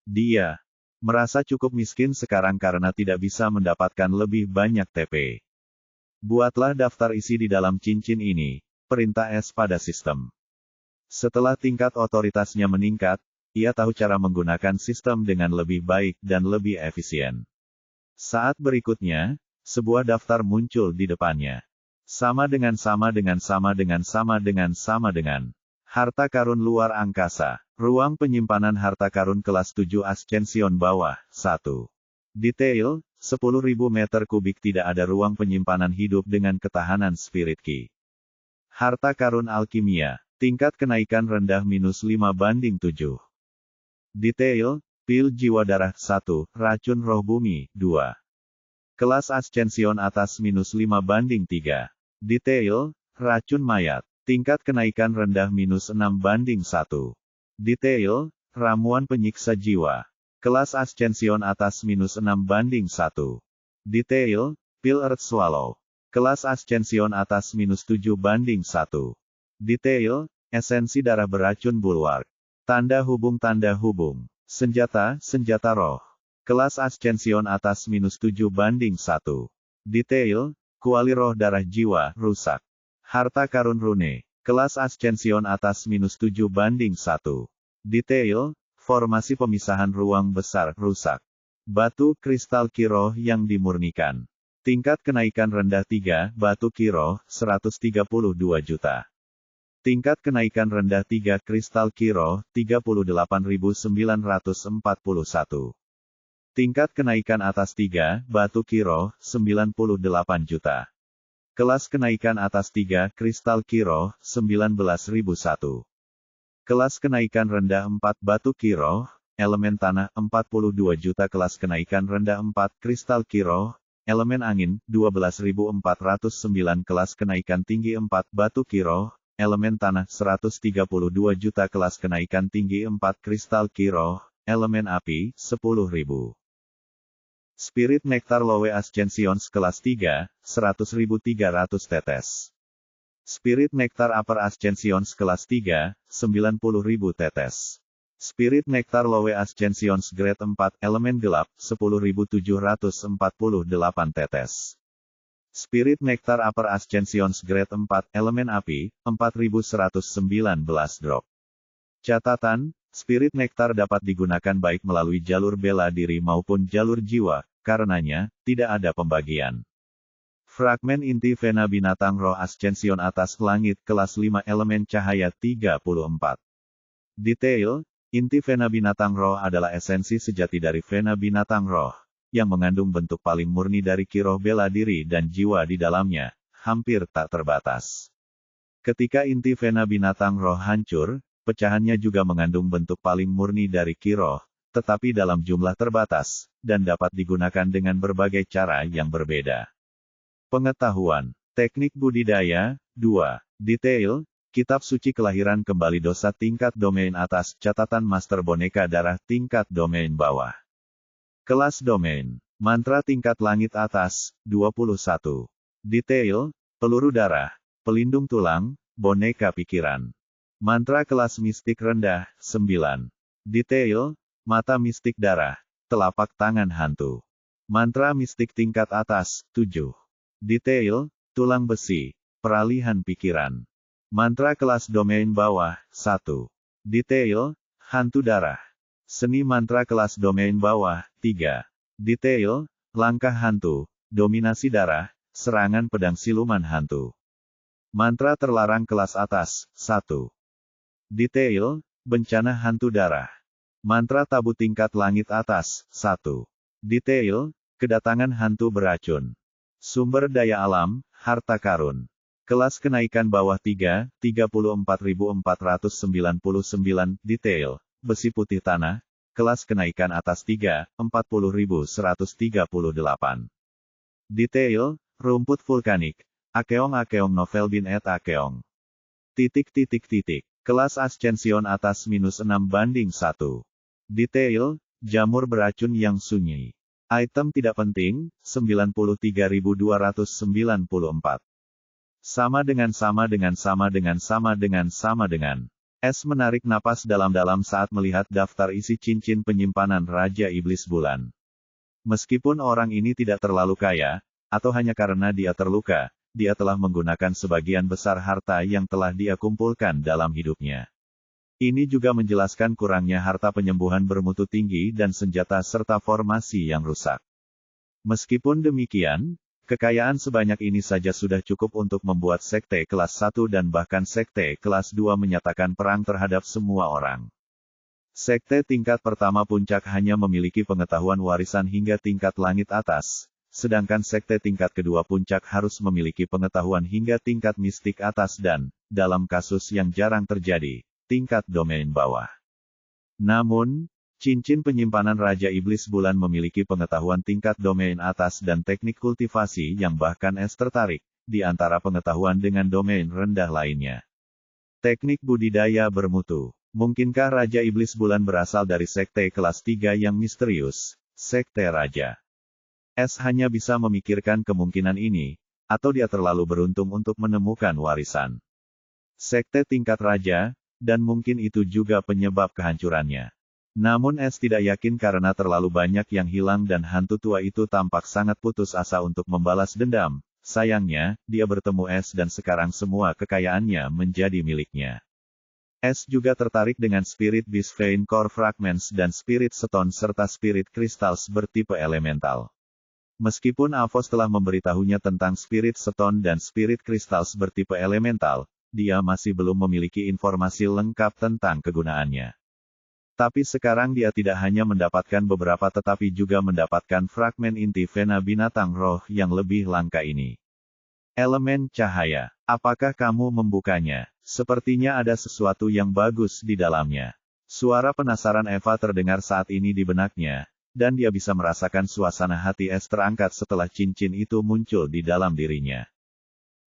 Dia merasa cukup miskin sekarang karena tidak bisa mendapatkan lebih banyak TP. Buatlah daftar isi di dalam cincin ini, perintah S pada sistem. Setelah tingkat otoritasnya meningkat, ia tahu cara menggunakan sistem dengan lebih baik dan lebih efisien. Saat berikutnya, sebuah daftar muncul di depannya. Sama dengan. Harta karun luar angkasa. Ruang penyimpanan harta karun kelas 7 Ascension bawah, 1. Detail, 10.000 meter kubik tidak ada ruang penyimpanan hidup dengan ketahanan spirit key. Harta karun alkimia. Tingkat kenaikan rendah -5/7. Detail, pil jiwa darah 1, racun roh bumi 2. Kelas Ascension atas -5/3. Detail, racun mayat. Tingkat kenaikan rendah -6/1. Detail, ramuan penyiksa jiwa. Kelas Ascension atas -6/1. Detail, pil earth swallow. Kelas Ascension atas -7/1. Detail, esensi darah beracun bulwark. Tanda hubung. Senjata roh. Kelas Ascension atas -7/1. Detail, kuali roh darah jiwa, rusak. Harta karun rune. Kelas Ascension atas -7/1. Detail, formasi pemisahan ruang besar, rusak. Batu kristal kiroh yang dimurnikan. Tingkat kenaikan rendah 3, batu kiroh, 132 juta. Tingkat kenaikan rendah 3 kristal kiroh, 38.941. Tingkat kenaikan atas 3, batu kiroh, 98 juta. Kelas kenaikan atas 3 kristal kiroh, 19.001. Kelas kenaikan rendah 4 batu kiroh, elemen tanah, 42 juta. Kelas kenaikan rendah 4 kristal kiroh, elemen angin, 12.409. Kelas kenaikan tinggi 4 batu kiroh, elemen tanah, 132 juta. Kelas kenaikan tinggi 4 kristal kiroh, elemen api, 10.000. Spirit Nectar Lowe Ascensions kelas 3, 100.300 tetes. Spirit Nectar Upper Ascensions kelas 3, 90.000 tetes. Spirit Nectar Lowe Ascensions Grade 4 elemen gelap, 10.748 tetes. Spirit Nectar Upper Ascensions Grade 4, elemen api, 4.119 drop. Catatan, Spirit Nectar dapat digunakan baik melalui jalur bela diri maupun jalur jiwa, karenanya, tidak ada pembagian. Fragmen inti vena binatang roh Ascension atas langit kelas 5 elemen cahaya 34. Detail, inti vena binatang roh adalah esensi sejati dari vena binatang roh, yang mengandung bentuk paling murni dari kiroh bela diri dan jiwa di dalamnya, hampir tak terbatas. Ketika inti vena binatang roh hancur, pecahannya juga mengandung bentuk paling murni dari kiroh, tetapi dalam jumlah terbatas, dan dapat digunakan dengan berbagai cara yang berbeda. Pengetahuan, teknik budidaya, 2. Detail, kitab suci kelahiran kembali dosa tingkat domain atas, catatan master boneka darah tingkat domain bawah. Kelas domain, mantra tingkat langit atas, 21. Detail, peluru darah, pelindung tulang, boneka pikiran. Mantra kelas mistik rendah, 9. Detail, mata mistik darah, telapak tangan hantu. Mantra mistik tingkat atas, 7. Detail, tulang besi, peralihan pikiran. Mantra kelas domain bawah, 1. Detail, hantu darah. Seni mantra kelas domain bawah, 3. Detail, langkah hantu, dominasi darah, serangan pedang siluman hantu. Mantra terlarang kelas atas, 1. Detail, bencana hantu darah. Mantra tabu tingkat langit atas, 1. Detail, kedatangan hantu beracun. Sumber daya alam, harta karun. Kelas kenaikan bawah 3, 34.499, detail, besi putih tanah. Kelas kenaikan atas 3, 40.138. Detail, rumput vulkanik. Akeong Novel bin et Akeong. Kelas Ascension atas -6/1. Detail, jamur beracun yang sunyi. Item tidak penting, 93.294. Sama dengan. S menarik napas dalam-dalam saat melihat daftar isi cincin penyimpanan Raja Iblis Bulan. Meskipun orang ini tidak terlalu kaya, atau hanya karena dia terluka, dia telah menggunakan sebagian besar harta yang telah dia kumpulkan dalam hidupnya. Ini juga menjelaskan kurangnya harta penyembuhan bermutu tinggi dan senjata serta formasi yang rusak. Meskipun demikian, kekayaan sebanyak ini saja sudah cukup untuk membuat sekte kelas 1 dan bahkan sekte kelas 2 menyatakan perang terhadap semua orang. Sekte tingkat pertama puncak hanya memiliki pengetahuan warisan hingga tingkat langit atas, sedangkan sekte tingkat kedua puncak harus memiliki pengetahuan hingga tingkat mistik atas dan, dalam kasus yang jarang terjadi, tingkat domain bawah. Namun, cincin penyimpanan Raja Iblis Bulan memiliki pengetahuan tingkat domain atas dan teknik kultivasi yang bahkan S tertarik, di antara pengetahuan dengan domain rendah lainnya. Teknik budidaya bermutu. Mungkinkah Raja Iblis Bulan berasal dari sekte kelas 3 yang misterius, sekte Raja? S hanya bisa memikirkan kemungkinan ini, atau dia terlalu beruntung untuk menemukan warisan sekte tingkat Raja, dan mungkin itu juga penyebab kehancurannya. Namun S tidak yakin karena terlalu banyak yang hilang dan hantu tua itu tampak sangat putus asa untuk membalas dendam. Sayangnya, dia bertemu S dan sekarang semua kekayaannya menjadi miliknya. S juga tertarik dengan Spirit Beast Vein Core Fragments dan Spirit Stone serta Spirit Crystals bertipe elemental. Meskipun Avos telah memberitahunya tentang Spirit Stone dan Spirit Crystals bertipe elemental, dia masih belum memiliki informasi lengkap tentang kegunaannya. Tapi sekarang dia tidak hanya mendapatkan beberapa tetapi juga mendapatkan fragmen inti vena binatang roh yang lebih langka ini. Elemen cahaya. Apakah kamu membukanya? Sepertinya ada sesuatu yang bagus di dalamnya. Suara penasaran Eva terdengar saat ini di benaknya, dan dia bisa merasakan suasana hati S terangkat setelah cincin itu muncul di dalam dirinya.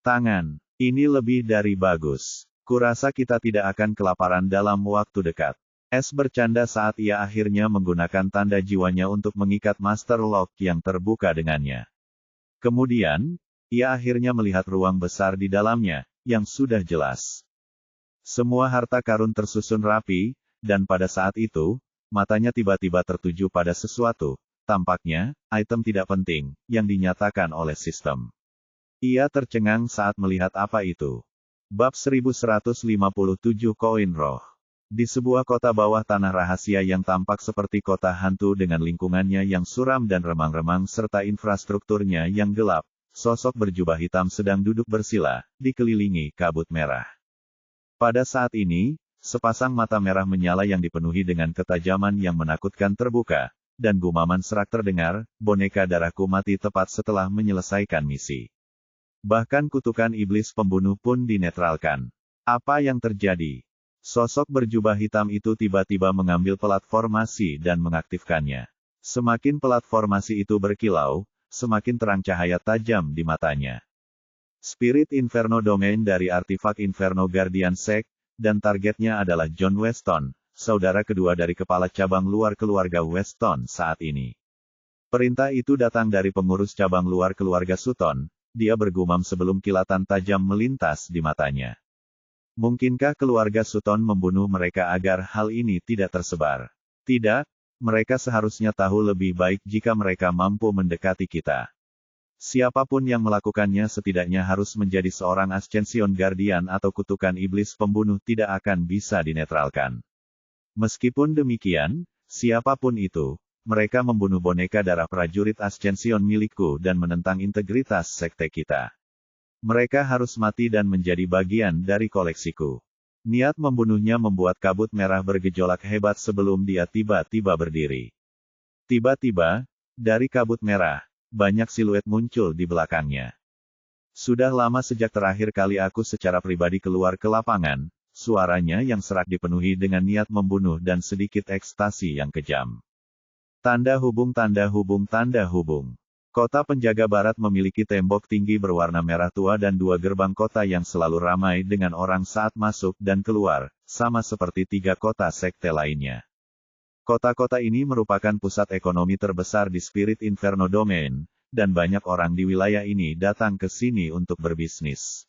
Tangan. Ini lebih dari bagus. Kurasa kita tidak akan kelaparan dalam waktu dekat. S bercanda saat ia akhirnya menggunakan tanda jiwanya untuk mengikat Master Lock yang terbuka dengannya. Kemudian, ia akhirnya melihat ruang besar di dalamnya, yang sudah jelas. Semua harta karun tersusun rapi, dan pada saat itu, matanya tiba-tiba tertuju pada sesuatu, tampaknya, item tidak penting, yang dinyatakan oleh sistem. Ia tercengang saat melihat apa itu. Bab 1157 Koin Roh. Di sebuah kota bawah tanah rahasia yang tampak seperti kota hantu dengan lingkungannya yang suram dan remang-remang serta infrastrukturnya yang gelap, sosok berjubah hitam sedang duduk bersila, dikelilingi kabut merah. Pada saat ini, sepasang mata merah menyala yang dipenuhi dengan ketajaman yang menakutkan terbuka, dan gumaman serak terdengar, boneka darahku mati tepat setelah menyelesaikan misi. Bahkan kutukan iblis pembunuh pun dinetralkan. Apa yang terjadi? Sosok berjubah hitam itu tiba-tiba mengambil platformasi dan mengaktifkannya. Semakin platformasi itu berkilau, semakin terang cahaya tajam di matanya. Spirit Inferno Domain dari artifak Inferno Guardian Sect, dan targetnya adalah John Weston, saudara kedua dari kepala cabang luar keluarga Weston saat ini. Perintah itu datang dari pengurus cabang luar keluarga Sutton, dia bergumam sebelum kilatan tajam melintas di matanya. Mungkinkah keluarga Sutton membunuh mereka agar hal ini tidak tersebar? Tidak, mereka seharusnya tahu lebih baik jika mereka mampu mendekati kita. Siapapun yang melakukannya setidaknya harus menjadi seorang Ascension Guardian atau kutukan iblis pembunuh tidak akan bisa dinetralkan. Meskipun demikian, siapapun itu, mereka membunuh boneka darah prajurit Ascension milikku dan menentang integritas sekte kita. Mereka harus mati dan menjadi bagian dari koleksiku. Niat membunuhnya membuat kabut merah bergejolak hebat sebelum dia tiba-tiba berdiri. Tiba-tiba, dari kabut merah, banyak siluet muncul di belakangnya. Sudah lama sejak terakhir kali aku secara pribadi keluar ke lapangan, suaranya yang serak dipenuhi dengan niat membunuh dan sedikit ekstasi yang kejam. Tanda hubung tanda hubung tanda hubung. Kota penjaga barat memiliki tembok tinggi berwarna merah tua dan 2 gerbang kota yang selalu ramai dengan orang saat masuk dan keluar, sama seperti 3 kota sekte lainnya. Kota-kota ini merupakan pusat ekonomi terbesar di Spirit Inferno Domain, dan banyak orang di wilayah ini datang ke sini untuk berbisnis.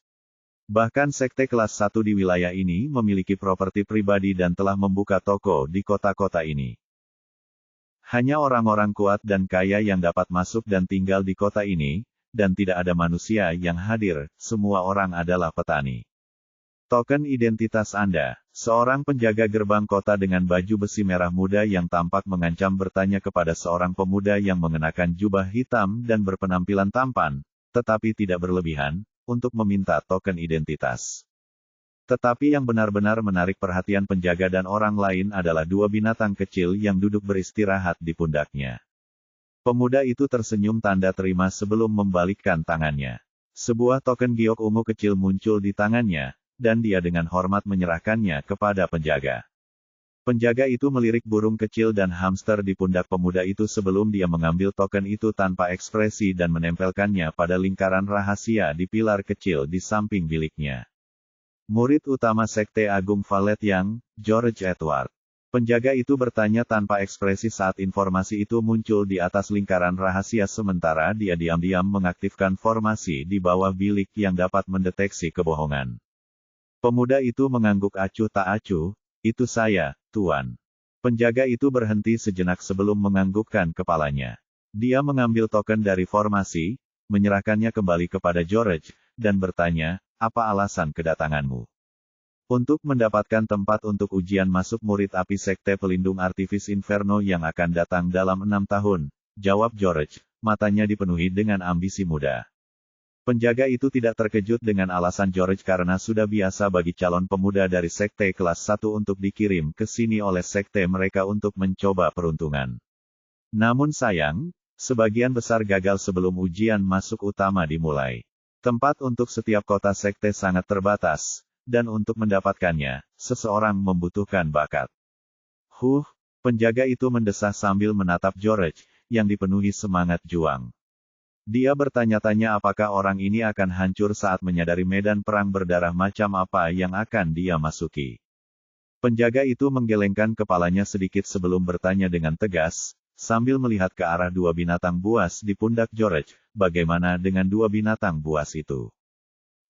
Bahkan sekte kelas 1 di wilayah ini memiliki properti pribadi dan telah membuka toko di kota-kota ini. Hanya orang-orang kuat dan kaya yang dapat masuk dan tinggal di kota ini, dan tidak ada manusia yang hadir, semua orang adalah petani. Token identitas Anda. Seorang penjaga gerbang kota dengan baju besi merah muda yang tampak mengancam bertanya kepada seorang pemuda yang mengenakan jubah hitam dan berpenampilan tampan, tetapi tidak berlebihan, untuk meminta token identitas. Tetapi yang benar-benar menarik perhatian penjaga dan orang lain adalah 2 binatang kecil yang duduk beristirahat di pundaknya. Pemuda itu tersenyum tanda terima sebelum membalikkan tangannya. Sebuah token giok ungu kecil muncul di tangannya, dan dia dengan hormat menyerahkannya kepada penjaga. Penjaga itu melirik burung kecil dan hamster di pundak pemuda itu sebelum dia mengambil token itu tanpa ekspresi dan menempelkannya pada lingkaran rahasia di pilar kecil di samping biliknya. Murid utama Sekte Agung Valet Yang, George Edward. Penjaga itu bertanya tanpa ekspresi saat informasi itu muncul di atas lingkaran rahasia sementara dia diam-diam mengaktifkan formasi di bawah bilik yang dapat mendeteksi kebohongan. Pemuda itu mengangguk acuh tak acuh, "Itu saya, Tuan." Penjaga itu berhenti sejenak sebelum menganggukkan kepalanya. Dia mengambil token dari formasi, menyerahkannya kembali kepada George, dan bertanya, "Apa alasan kedatanganmu?" "Untuk mendapatkan tempat untuk ujian masuk murid api Sekte Pelindung Artifis Inferno yang akan datang dalam 6 tahun, jawab George, matanya dipenuhi dengan ambisi muda. Penjaga itu tidak terkejut dengan alasan George karena sudah biasa bagi calon pemuda dari Sekte kelas 1 untuk dikirim ke sini oleh Sekte mereka untuk mencoba peruntungan. Namun sayang, sebagian besar gagal sebelum ujian masuk utama dimulai. Tempat untuk setiap kota Sekte sangat terbatas, dan untuk mendapatkannya, seseorang membutuhkan bakat. Penjaga itu mendesah sambil menatap George, yang dipenuhi semangat juang. Dia bertanya-tanya apakah orang ini akan hancur saat menyadari medan perang berdarah macam apa yang akan dia masuki. Penjaga itu menggelengkan kepalanya sedikit sebelum bertanya dengan tegas, sambil melihat ke arah 2 binatang buas di pundak George, "Bagaimana dengan 2 binatang buas itu?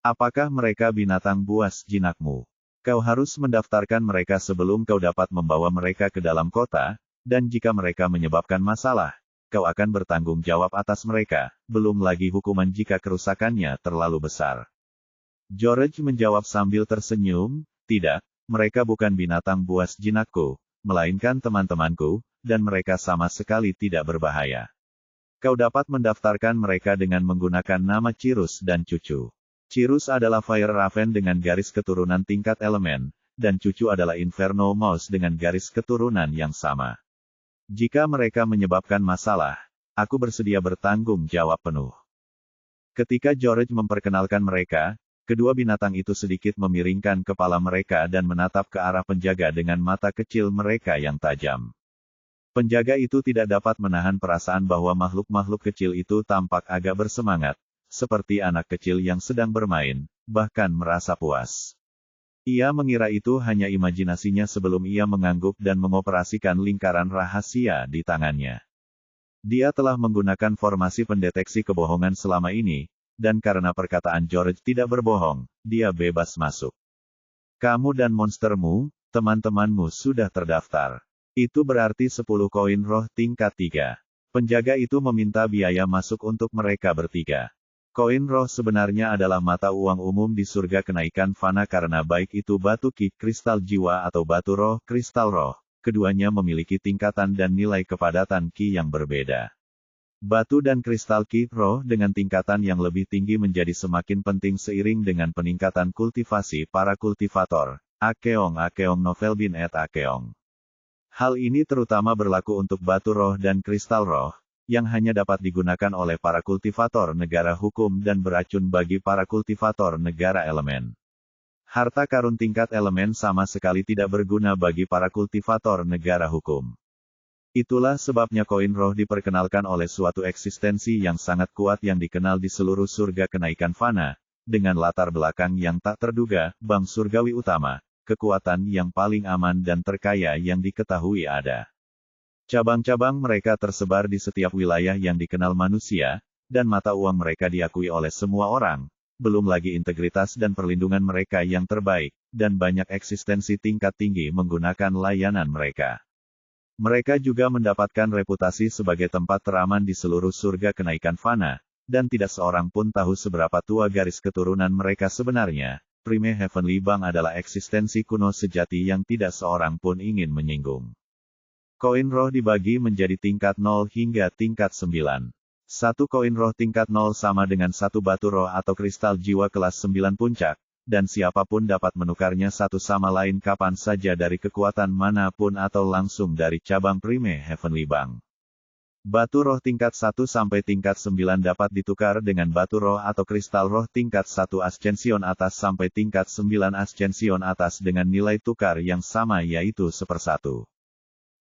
Apakah mereka binatang buas jinakmu? Kau harus mendaftarkan mereka sebelum kau dapat membawa mereka ke dalam kota, dan jika mereka menyebabkan masalah, kau akan bertanggung jawab atas mereka, belum lagi hukuman jika kerusakannya terlalu besar." George menjawab sambil tersenyum, "Tidak, mereka bukan binatang buas jinakku, melainkan teman-temanku, dan mereka sama sekali tidak berbahaya. Kau dapat mendaftarkan mereka dengan menggunakan nama Cirrus dan Cucu. Cirrus adalah Fire Raven dengan garis keturunan tingkat elemen, dan Cucu adalah Inferno Mouse dengan garis keturunan yang sama. Jika mereka menyebabkan masalah, aku bersedia bertanggung jawab penuh." Ketika George memperkenalkan mereka, kedua binatang itu sedikit memiringkan kepala mereka dan menatap ke arah penjaga dengan mata kecil mereka yang tajam. Penjaga itu tidak dapat menahan perasaan bahwa makhluk-makhluk kecil itu tampak agak bersemangat, seperti anak kecil yang sedang bermain, bahkan merasa puas. Ia mengira itu hanya imajinasinya sebelum ia mengangguk dan mengoperasikan lingkaran rahasia di tangannya. Dia telah menggunakan formasi pendeteksi kebohongan selama ini, dan karena perkataan George tidak berbohong, dia bebas masuk. "Kamu dan monstermu, teman-temanmu sudah terdaftar. Itu berarti 10 koin roh tingkat 3. Penjaga itu meminta biaya masuk untuk mereka bertiga. Koin roh sebenarnya adalah mata uang umum di surga kenaikan fana karena baik itu batu ki, kristal jiwa atau batu roh, kristal roh, keduanya memiliki tingkatan dan nilai kepadatan ki yang berbeda. Batu dan kristal ki, roh dengan tingkatan yang lebih tinggi menjadi semakin penting seiring dengan peningkatan kultivasi para kultivator. Akeong Novelbin et Akeong. Hal ini terutama berlaku untuk batu roh dan kristal roh, yang hanya dapat digunakan oleh para kultivator negara hukum dan beracun bagi para kultivator negara elemen. Harta karun tingkat elemen sama sekali tidak berguna bagi para kultivator negara hukum. Itulah sebabnya koin roh diperkenalkan oleh suatu eksistensi yang sangat kuat yang dikenal di seluruh surga kenaikan fana, dengan latar belakang yang tak terduga, bank surgawi utama, kekuatan yang paling aman dan terkaya yang diketahui ada. Cabang-cabang mereka tersebar di setiap wilayah yang dikenal manusia, dan mata uang mereka diakui oleh semua orang, belum lagi integritas dan perlindungan mereka yang terbaik, dan banyak eksistensi tingkat tinggi menggunakan layanan mereka. Mereka juga mendapatkan reputasi sebagai tempat teraman di seluruh surga kenaikan fana, dan tidak seorang pun tahu seberapa tua garis keturunan mereka sebenarnya. Prime Heavenly Bank adalah eksistensi kuno sejati yang tidak seorang pun ingin menyinggung. Koin roh dibagi menjadi tingkat 0 hingga tingkat 9. Satu koin roh tingkat 0 sama dengan satu batu roh atau kristal jiwa kelas 9 puncak, dan siapapun dapat menukarnya satu sama lain kapan saja dari kekuatan manapun atau langsung dari cabang Prime Heavenly Bank. Batu roh tingkat 1 sampai tingkat 9 dapat ditukar dengan batu roh atau kristal roh tingkat 1 ascension atas sampai tingkat 9 ascension atas dengan nilai tukar yang sama yaitu 1/1.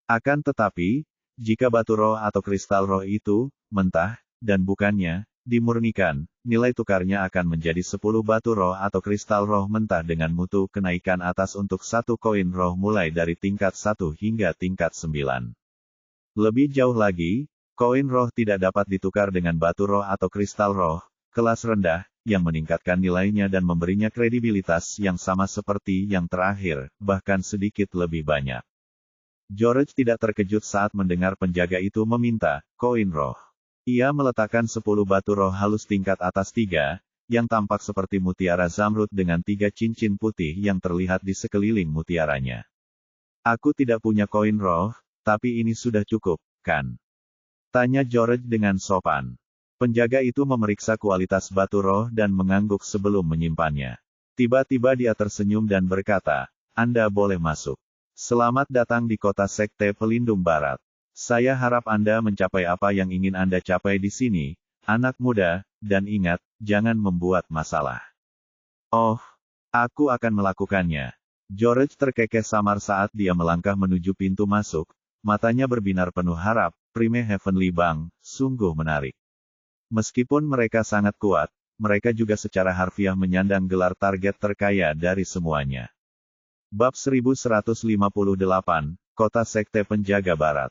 Akan tetapi, jika batu roh atau kristal roh itu, mentah, dan bukannya, dimurnikan, nilai tukarnya akan menjadi 10 batu roh atau kristal roh mentah dengan mutu kenaikan atas untuk satu koin roh mulai dari tingkat 1 hingga tingkat 9. Lebih jauh lagi, koin roh tidak dapat ditukar dengan batu roh atau kristal roh, kelas rendah, yang meningkatkan nilainya dan memberinya kredibilitas yang sama seperti yang terakhir, bahkan sedikit lebih banyak. George tidak terkejut saat mendengar penjaga itu meminta koin roh. Ia meletakkan 10 batu roh halus tingkat atas 3, yang tampak seperti mutiara zamrud dengan 3 cincin putih yang terlihat di sekeliling mutiaranya. Aku tidak punya koin roh, tapi ini sudah cukup, kan? Tanya George dengan sopan. Penjaga itu memeriksa kualitas batu roh dan mengangguk sebelum menyimpannya. Tiba-tiba dia tersenyum dan berkata, Anda boleh masuk. Selamat datang di kota Sekte Pelindung Barat. Saya harap Anda mencapai apa yang ingin Anda capai di sini, anak muda, dan ingat, jangan membuat masalah. Oh, aku akan melakukannya. George terkekeh samar saat dia melangkah menuju pintu masuk, matanya berbinar penuh harap. Prime Heavenly Bank, sungguh menarik. Meskipun mereka sangat kuat, mereka juga secara harfiah menyandang gelar target terkaya dari semuanya. Bab 1158, Kota Sekte Penjaga Barat.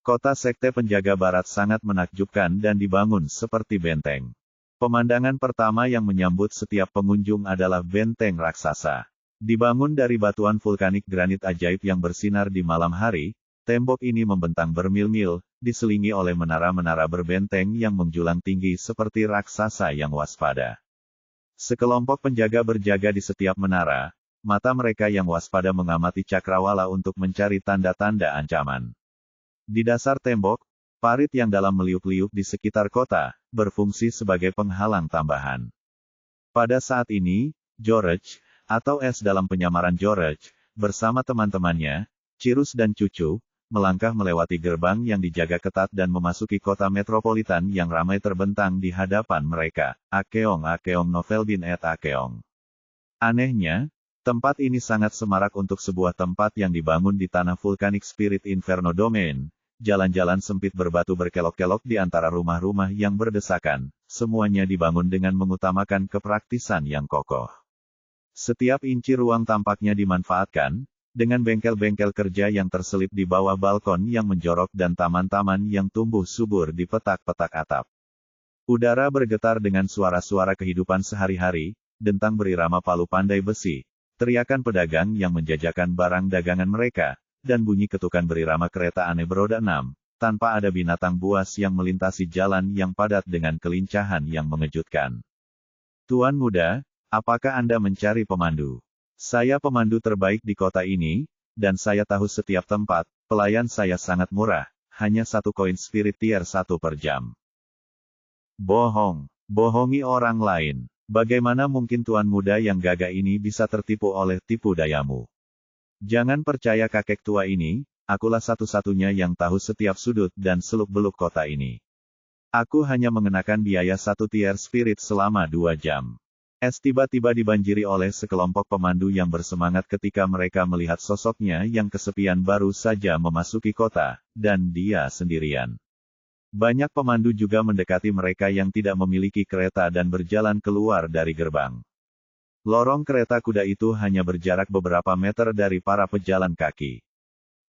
Kota Sekte Penjaga Barat sangat menakjubkan dan dibangun seperti benteng. Pemandangan pertama yang menyambut setiap pengunjung adalah benteng raksasa. Dibangun dari batuan vulkanik granit ajaib yang bersinar di malam hari, tembok ini membentang bermil-mil, diselingi oleh menara-menara berbenteng yang menjulang tinggi seperti raksasa yang waspada. Sekelompok penjaga berjaga di setiap menara, mata mereka yang waspada mengamati cakrawala untuk mencari tanda-tanda ancaman. Di dasar tembok, parit yang dalam meliuk-liuk di sekitar kota, berfungsi sebagai penghalang tambahan. Pada saat ini, George, atau S dalam penyamaran George, bersama teman-temannya, Cirus dan Cucu, melangkah melewati gerbang yang dijaga ketat dan memasuki kota metropolitan yang ramai terbentang di hadapan mereka. Akeong Novelbin et Akeong. Anehnya, tempat ini sangat semarak untuk sebuah tempat yang dibangun di tanah vulkanik Spirit Inferno Domain. Jalan-jalan sempit berbatu berkelok-kelok di antara rumah-rumah yang berdesakan, semuanya dibangun dengan mengutamakan kepraktisan yang kokoh. Setiap inci ruang tampaknya dimanfaatkan, dengan bengkel-bengkel kerja yang terselip di bawah balkon yang menjorok dan taman-taman yang tumbuh subur di petak-petak atap. Udara bergetar dengan suara-suara kehidupan sehari-hari, dentang berirama palu pandai besi, teriakan pedagang yang menjajakan barang dagangan mereka, dan bunyi ketukan berirama kereta aneh beroda 6, tanpa ada binatang buas yang melintasi jalan yang padat dengan kelincahan yang mengejutkan. Tuan muda, apakah Anda mencari pemandu? Saya pemandu terbaik di kota ini, dan saya tahu setiap tempat. Pelayan saya sangat murah, hanya 1 koin spirit tier 1 per jam. Bohong, bohongi orang lain. Bagaimana mungkin tuan muda yang gagah ini bisa tertipu oleh tipu dayamu? Jangan percaya kakek tua ini, akulah satu-satunya yang tahu setiap sudut dan seluk-beluk kota ini. Aku hanya mengenakan biaya 1 tier spirit selama 2 jam. S tiba-tiba dibanjiri oleh sekelompok pemandu yang bersemangat ketika mereka melihat sosoknya yang kesepian baru saja memasuki kota, dan dia sendirian. Banyak pemandu juga mendekati mereka yang tidak memiliki kereta dan berjalan keluar dari gerbang. Lorong kereta kuda itu hanya berjarak beberapa meter dari para pejalan kaki.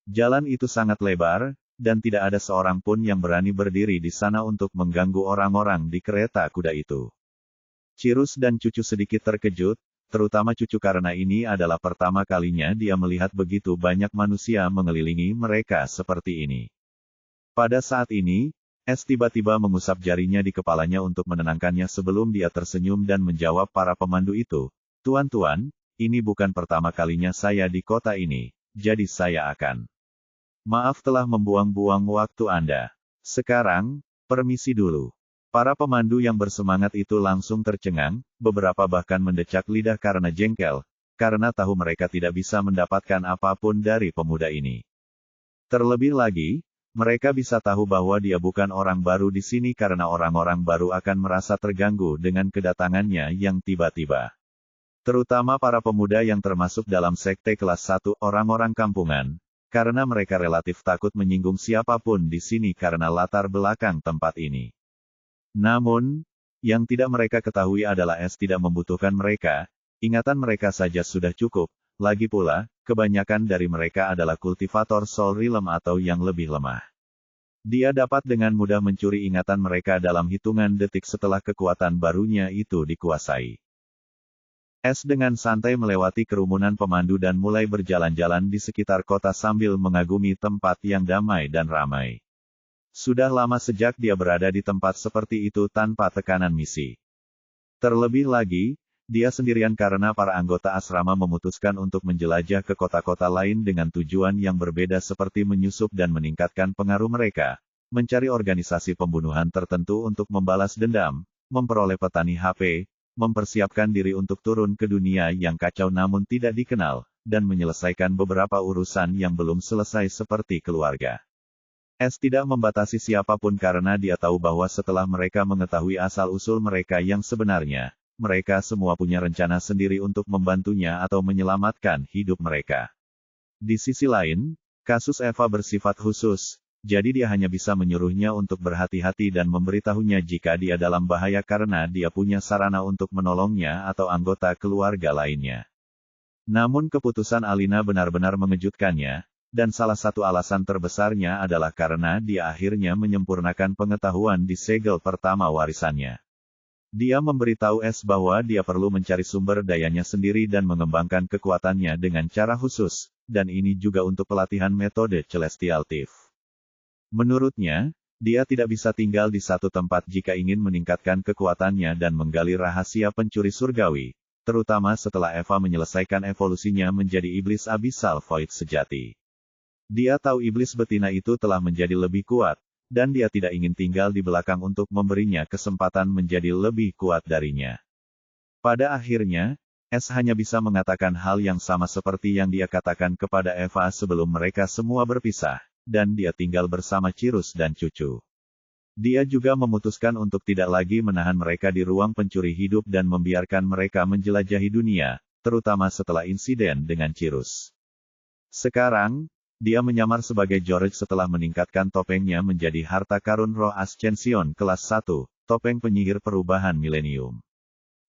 Jalan itu sangat lebar, dan tidak ada seorang pun yang berani berdiri di sana untuk mengganggu orang-orang di kereta kuda itu. Cirus dan Cucu sedikit terkejut, terutama Cucu karena ini adalah pertama kalinya dia melihat begitu banyak manusia mengelilingi mereka seperti ini. Pada saat ini, Es tiba-tiba mengusap jarinya di kepalanya untuk menenangkannya sebelum dia tersenyum dan menjawab para pemandu itu. Tuan-tuan, ini bukan pertama kalinya saya di kota ini, jadi saya akan. Maaf telah membuang-buang waktu Anda. Sekarang, permisi dulu. Para pemandu yang bersemangat itu langsung tercengang, beberapa bahkan mendecak lidah karena jengkel, karena tahu mereka tidak bisa mendapatkan apapun dari pemuda ini. Terlebih lagi, mereka bisa tahu bahwa dia bukan orang baru di sini karena orang-orang baru akan merasa terganggu dengan kedatangannya yang tiba-tiba. Terutama para pemuda yang termasuk dalam sekte kelas 1 orang-orang kampungan, karena mereka relatif takut menyinggung siapapun di sini karena latar belakang tempat ini. Namun, yang tidak mereka ketahui adalah Es tidak membutuhkan mereka, ingatan mereka saja sudah cukup, lagi pula, kebanyakan dari mereka adalah kultivator Soul Realm atau yang lebih lemah. Dia dapat dengan mudah mencuri ingatan mereka dalam hitungan detik setelah kekuatan barunya itu dikuasai. Es dengan santai melewati kerumunan pemandu dan mulai berjalan-jalan di sekitar kota sambil mengagumi tempat yang damai dan ramai. Sudah lama sejak dia berada di tempat seperti itu tanpa tekanan misi. Terlebih lagi, dia sendirian karena para anggota asrama memutuskan untuk menjelajah ke kota-kota lain dengan tujuan yang berbeda seperti menyusup dan meningkatkan pengaruh mereka, mencari organisasi pembunuhan tertentu untuk membalas dendam, memperoleh petani HP, mempersiapkan diri untuk turun ke dunia yang kacau namun tidak dikenal, dan menyelesaikan beberapa urusan yang belum selesai seperti keluarga. Es tidak membatasi siapapun karena dia tahu bahwa setelah mereka mengetahui asal-usul mereka yang sebenarnya, mereka semua punya rencana sendiri untuk membantunya atau menyelamatkan hidup mereka. Di sisi lain, kasus Eva bersifat khusus, jadi dia hanya bisa menyuruhnya untuk berhati-hati dan memberitahunya jika dia dalam bahaya karena dia punya sarana untuk menolongnya atau anggota keluarga lainnya. Namun keputusan Alina benar-benar mengejutkannya, dan salah satu alasan terbesarnya adalah karena dia akhirnya menyempurnakan pengetahuan di segel pertama warisannya. Dia memberitahu Es bahwa dia perlu mencari sumber dayanya sendiri dan mengembangkan kekuatannya dengan cara khusus, dan ini juga untuk pelatihan metode Celestial Thief. Menurutnya, dia tidak bisa tinggal di satu tempat jika ingin meningkatkan kekuatannya dan menggali rahasia pencuri surgawi, terutama setelah Eva menyelesaikan evolusinya menjadi iblis Abyssal Void sejati. Dia tahu iblis betina itu telah menjadi lebih kuat, dan dia tidak ingin tinggal di belakang untuk memberinya kesempatan menjadi lebih kuat darinya. Pada akhirnya, Es hanya bisa mengatakan hal yang sama seperti yang dia katakan kepada Eva sebelum mereka semua berpisah, dan dia tinggal bersama Cirus dan Cucu. Dia juga memutuskan untuk tidak lagi menahan mereka di ruang pencuri hidup dan membiarkan mereka menjelajahi dunia, terutama setelah insiden dengan Cirus. Sekarang, dia menyamar sebagai George setelah meningkatkan topengnya menjadi harta karun roh Ascension kelas 1, topeng penyihir perubahan milenium.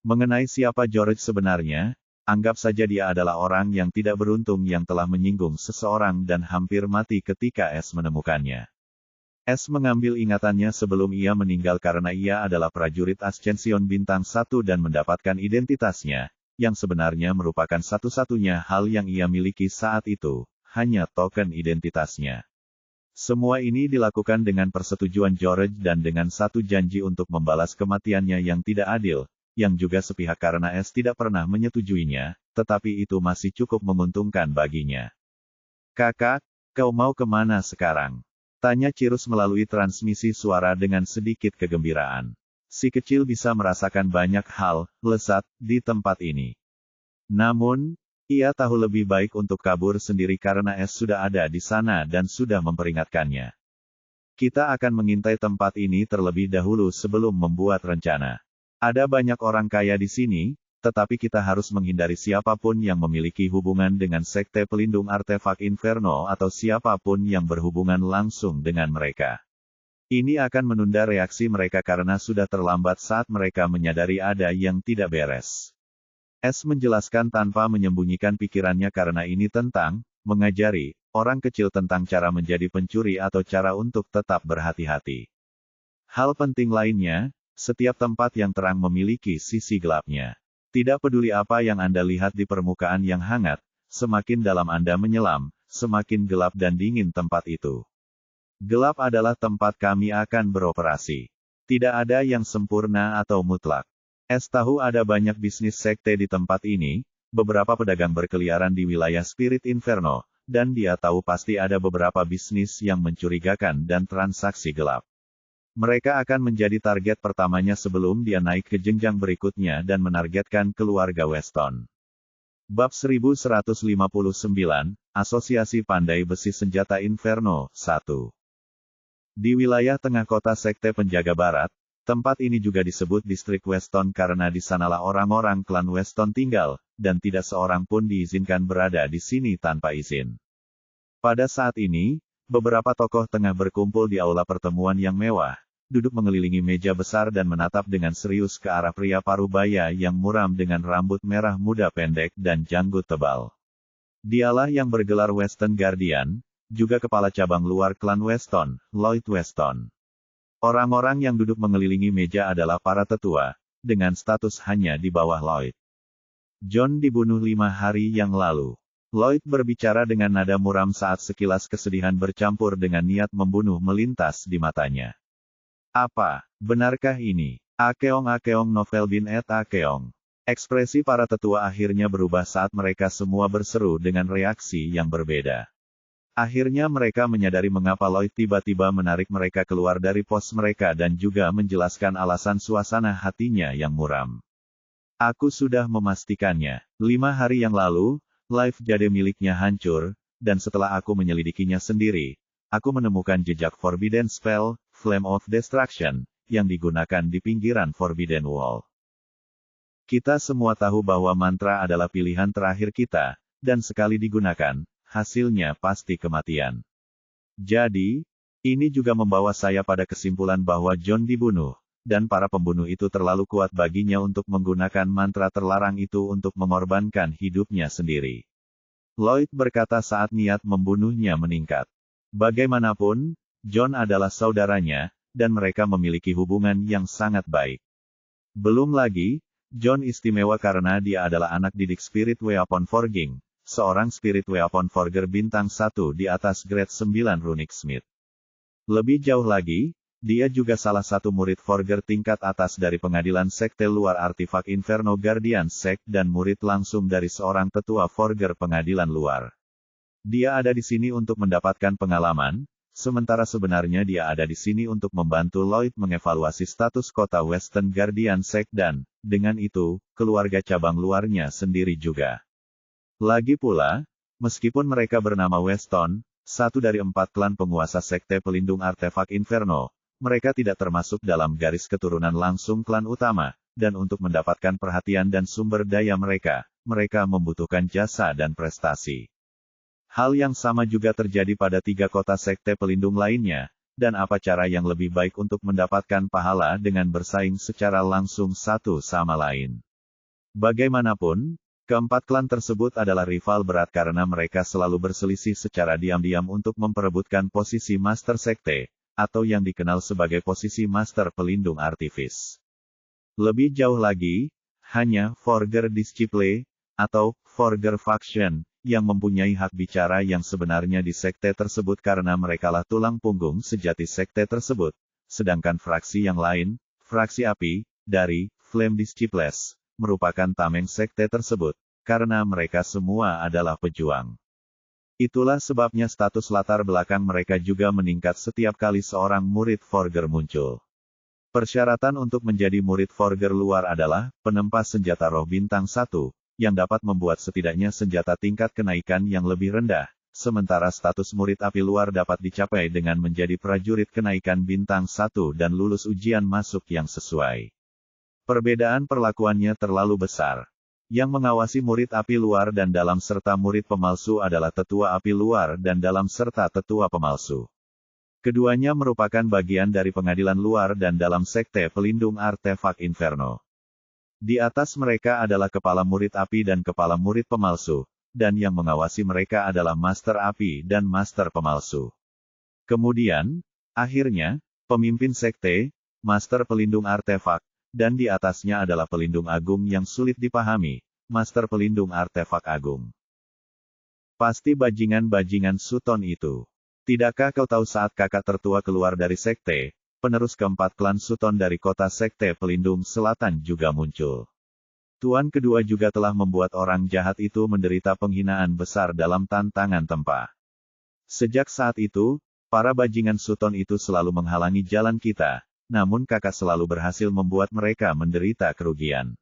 Mengenai siapa George sebenarnya, anggap saja dia adalah orang yang tidak beruntung yang telah menyinggung seseorang dan hampir mati ketika Es menemukannya. Es mengambil ingatannya sebelum ia meninggal karena ia adalah prajurit Ascension bintang 1 dan mendapatkan identitasnya, yang sebenarnya merupakan satu-satunya hal yang ia miliki saat itu, hanya token identitasnya. Semua ini dilakukan dengan persetujuan George dan dengan satu janji untuk membalas kematiannya yang tidak adil, yang juga sepihak karena Es tidak pernah menyetujuinya, tetapi itu masih cukup menguntungkan baginya. Kakak, kau mau kemana sekarang? Tanya Cirus melalui transmisi suara dengan sedikit kegembiraan. Si kecil bisa merasakan banyak hal, lezat, di tempat ini. Namun, ia tahu lebih baik untuk kabur sendiri karena Es sudah ada di sana dan sudah memperingatkannya. Kita akan mengintai tempat ini terlebih dahulu sebelum membuat rencana. Ada banyak orang kaya di sini, tetapi kita harus menghindari siapapun yang memiliki hubungan dengan sekte pelindung artefak Inferno atau siapapun yang berhubungan langsung dengan mereka. Ini akan menunda reaksi mereka karena sudah terlambat saat mereka menyadari ada yang tidak beres. S menjelaskan tanpa menyembunyikan pikirannya karena ini tentang mengajari orang kecil tentang cara menjadi pencuri atau cara untuk tetap berhati-hati. Hal penting lainnya, setiap tempat yang terang memiliki sisi gelapnya. Tidak peduli apa yang Anda lihat di permukaan yang hangat, semakin dalam Anda menyelam, semakin gelap dan dingin tempat itu. Gelap adalah tempat kami akan beroperasi. Tidak ada yang sempurna atau mutlak. S tahu ada banyak bisnis sekte di tempat ini, beberapa pedagang berkeliaran di wilayah Spirit Inferno, dan dia tahu pasti ada beberapa bisnis yang mencurigakan dan transaksi gelap. Mereka akan menjadi target pertamanya sebelum dia naik ke jenjang berikutnya dan menargetkan keluarga Weston. Bab 1159, Asosiasi Pandai Besi Senjata Inferno, 1. Di wilayah tengah kota Sekte Penjaga Barat, tempat ini juga disebut distrik Weston karena di sanalah orang-orang klan Weston tinggal, dan tidak seorang pun diizinkan berada di sini tanpa izin. Pada saat ini, beberapa tokoh tengah berkumpul di aula pertemuan yang mewah, duduk mengelilingi meja besar dan menatap dengan serius ke arah pria parubaya yang muram dengan rambut merah muda pendek dan janggut tebal. Dialah yang bergelar Weston Guardian, juga kepala cabang luar klan Weston, Lloyd Weston. Orang-orang yang duduk mengelilingi meja adalah para tetua, dengan status hanya di bawah Lloyd. John dibunuh 5 hari yang lalu. Lloyd berbicara dengan nada muram saat sekilas kesedihan bercampur dengan niat membunuh melintas di matanya. Apa, benarkah ini? Akeong novel bin et Akeong. Ekspresi para tetua akhirnya berubah saat mereka semua berseru dengan reaksi yang berbeda. Akhirnya mereka menyadari mengapa Lloyd tiba-tiba menarik mereka keluar dari pos mereka dan juga menjelaskan alasan suasana hatinya yang muram. Aku sudah memastikannya. 5 hari yang lalu, life jade miliknya hancur, dan setelah aku menyelidikinya sendiri, aku menemukan jejak Forbidden Spell, Flame of Destruction, yang digunakan di pinggiran Forbidden Wall. Kita semua tahu bahwa mantra adalah pilihan terakhir kita, dan sekali digunakan, hasilnya pasti kematian. Jadi, ini juga membawa saya pada kesimpulan bahwa John dibunuh, dan para pembunuh itu terlalu kuat baginya untuk menggunakan mantra terlarang itu untuk mengorbankan hidupnya sendiri. Lloyd berkata saat niat membunuhnya meningkat. Bagaimanapun, John adalah saudaranya, dan mereka memiliki hubungan yang sangat baik. Belum lagi, John istimewa karena dia adalah anak didik Spirit Weapon Forging, seorang Spirit Weapon Forger bintang 1 di atas grade 9 Runic Smith. Lebih jauh lagi, dia juga salah satu murid Forger tingkat atas dari pengadilan sekte luar artifak Inferno Guardian Sect dan murid langsung dari seorang tetua Forger pengadilan luar. Dia ada di sini untuk mendapatkan pengalaman, sementara sebenarnya dia ada di sini untuk membantu Lloyd mengevaluasi status kota Western Guardian Sect dan, dengan itu, keluarga cabang luarnya sendiri juga. Lagi pula, meskipun mereka bernama Weston, satu dari 4 klan penguasa sekte pelindung artefak Inferno, mereka tidak termasuk dalam garis keturunan langsung klan utama, dan untuk mendapatkan perhatian dan sumber daya mereka, mereka membutuhkan jasa dan prestasi. Hal yang sama juga terjadi pada 3 kota sekte pelindung lainnya, dan apa cara yang lebih baik untuk mendapatkan pahala dengan bersaing secara langsung satu sama lain. Bagaimanapun, keempat klan tersebut adalah rival berat karena mereka selalu berselisih secara diam-diam untuk memperebutkan posisi Master Sekte, atau yang dikenal sebagai posisi Master Pelindung Artifis. Lebih jauh lagi, hanya Forger Disciple, atau Forger Faction, yang mempunyai hak bicara yang sebenarnya di sekte tersebut karena merekalah tulang punggung sejati sekte tersebut, sedangkan fraksi yang lain, fraksi api, dari Flame Disciples, merupakan tameng sekte tersebut, karena mereka semua adalah pejuang. Itulah sebabnya status latar belakang mereka juga meningkat setiap kali seorang murid Forger muncul. Persyaratan untuk menjadi murid Forger luar adalah, penempa senjata roh bintang 1, yang dapat membuat setidaknya senjata tingkat kenaikan yang lebih rendah, sementara status murid api luar dapat dicapai dengan menjadi prajurit kenaikan bintang 1 dan lulus ujian masuk yang sesuai. Perbedaan perlakuannya terlalu besar. Yang mengawasi murid api luar dan dalam serta murid pemalsu adalah tetua api luar dan dalam serta tetua pemalsu. Keduanya merupakan bagian dari pengadilan luar dan dalam sekte pelindung artefak Inferno. Di atas mereka adalah kepala murid api dan kepala murid pemalsu, dan yang mengawasi mereka adalah master api dan master pemalsu. Kemudian, akhirnya, pemimpin sekte, master pelindung artefak, dan di atasnya adalah pelindung agung yang sulit dipahami, master pelindung artefak agung. Pasti bajingan-bajingan Sutton itu. Tidakkah kau tahu saat kakak tertua keluar dari sekte, penerus keempat klan Sutton dari kota sekte pelindung selatan juga muncul. Tuan kedua juga telah membuat orang jahat itu menderita penghinaan besar dalam tantangan tempa. Sejak saat itu, para bajingan Sutton itu selalu menghalangi jalan kita, namun kakak selalu berhasil membuat mereka menderita kerugian.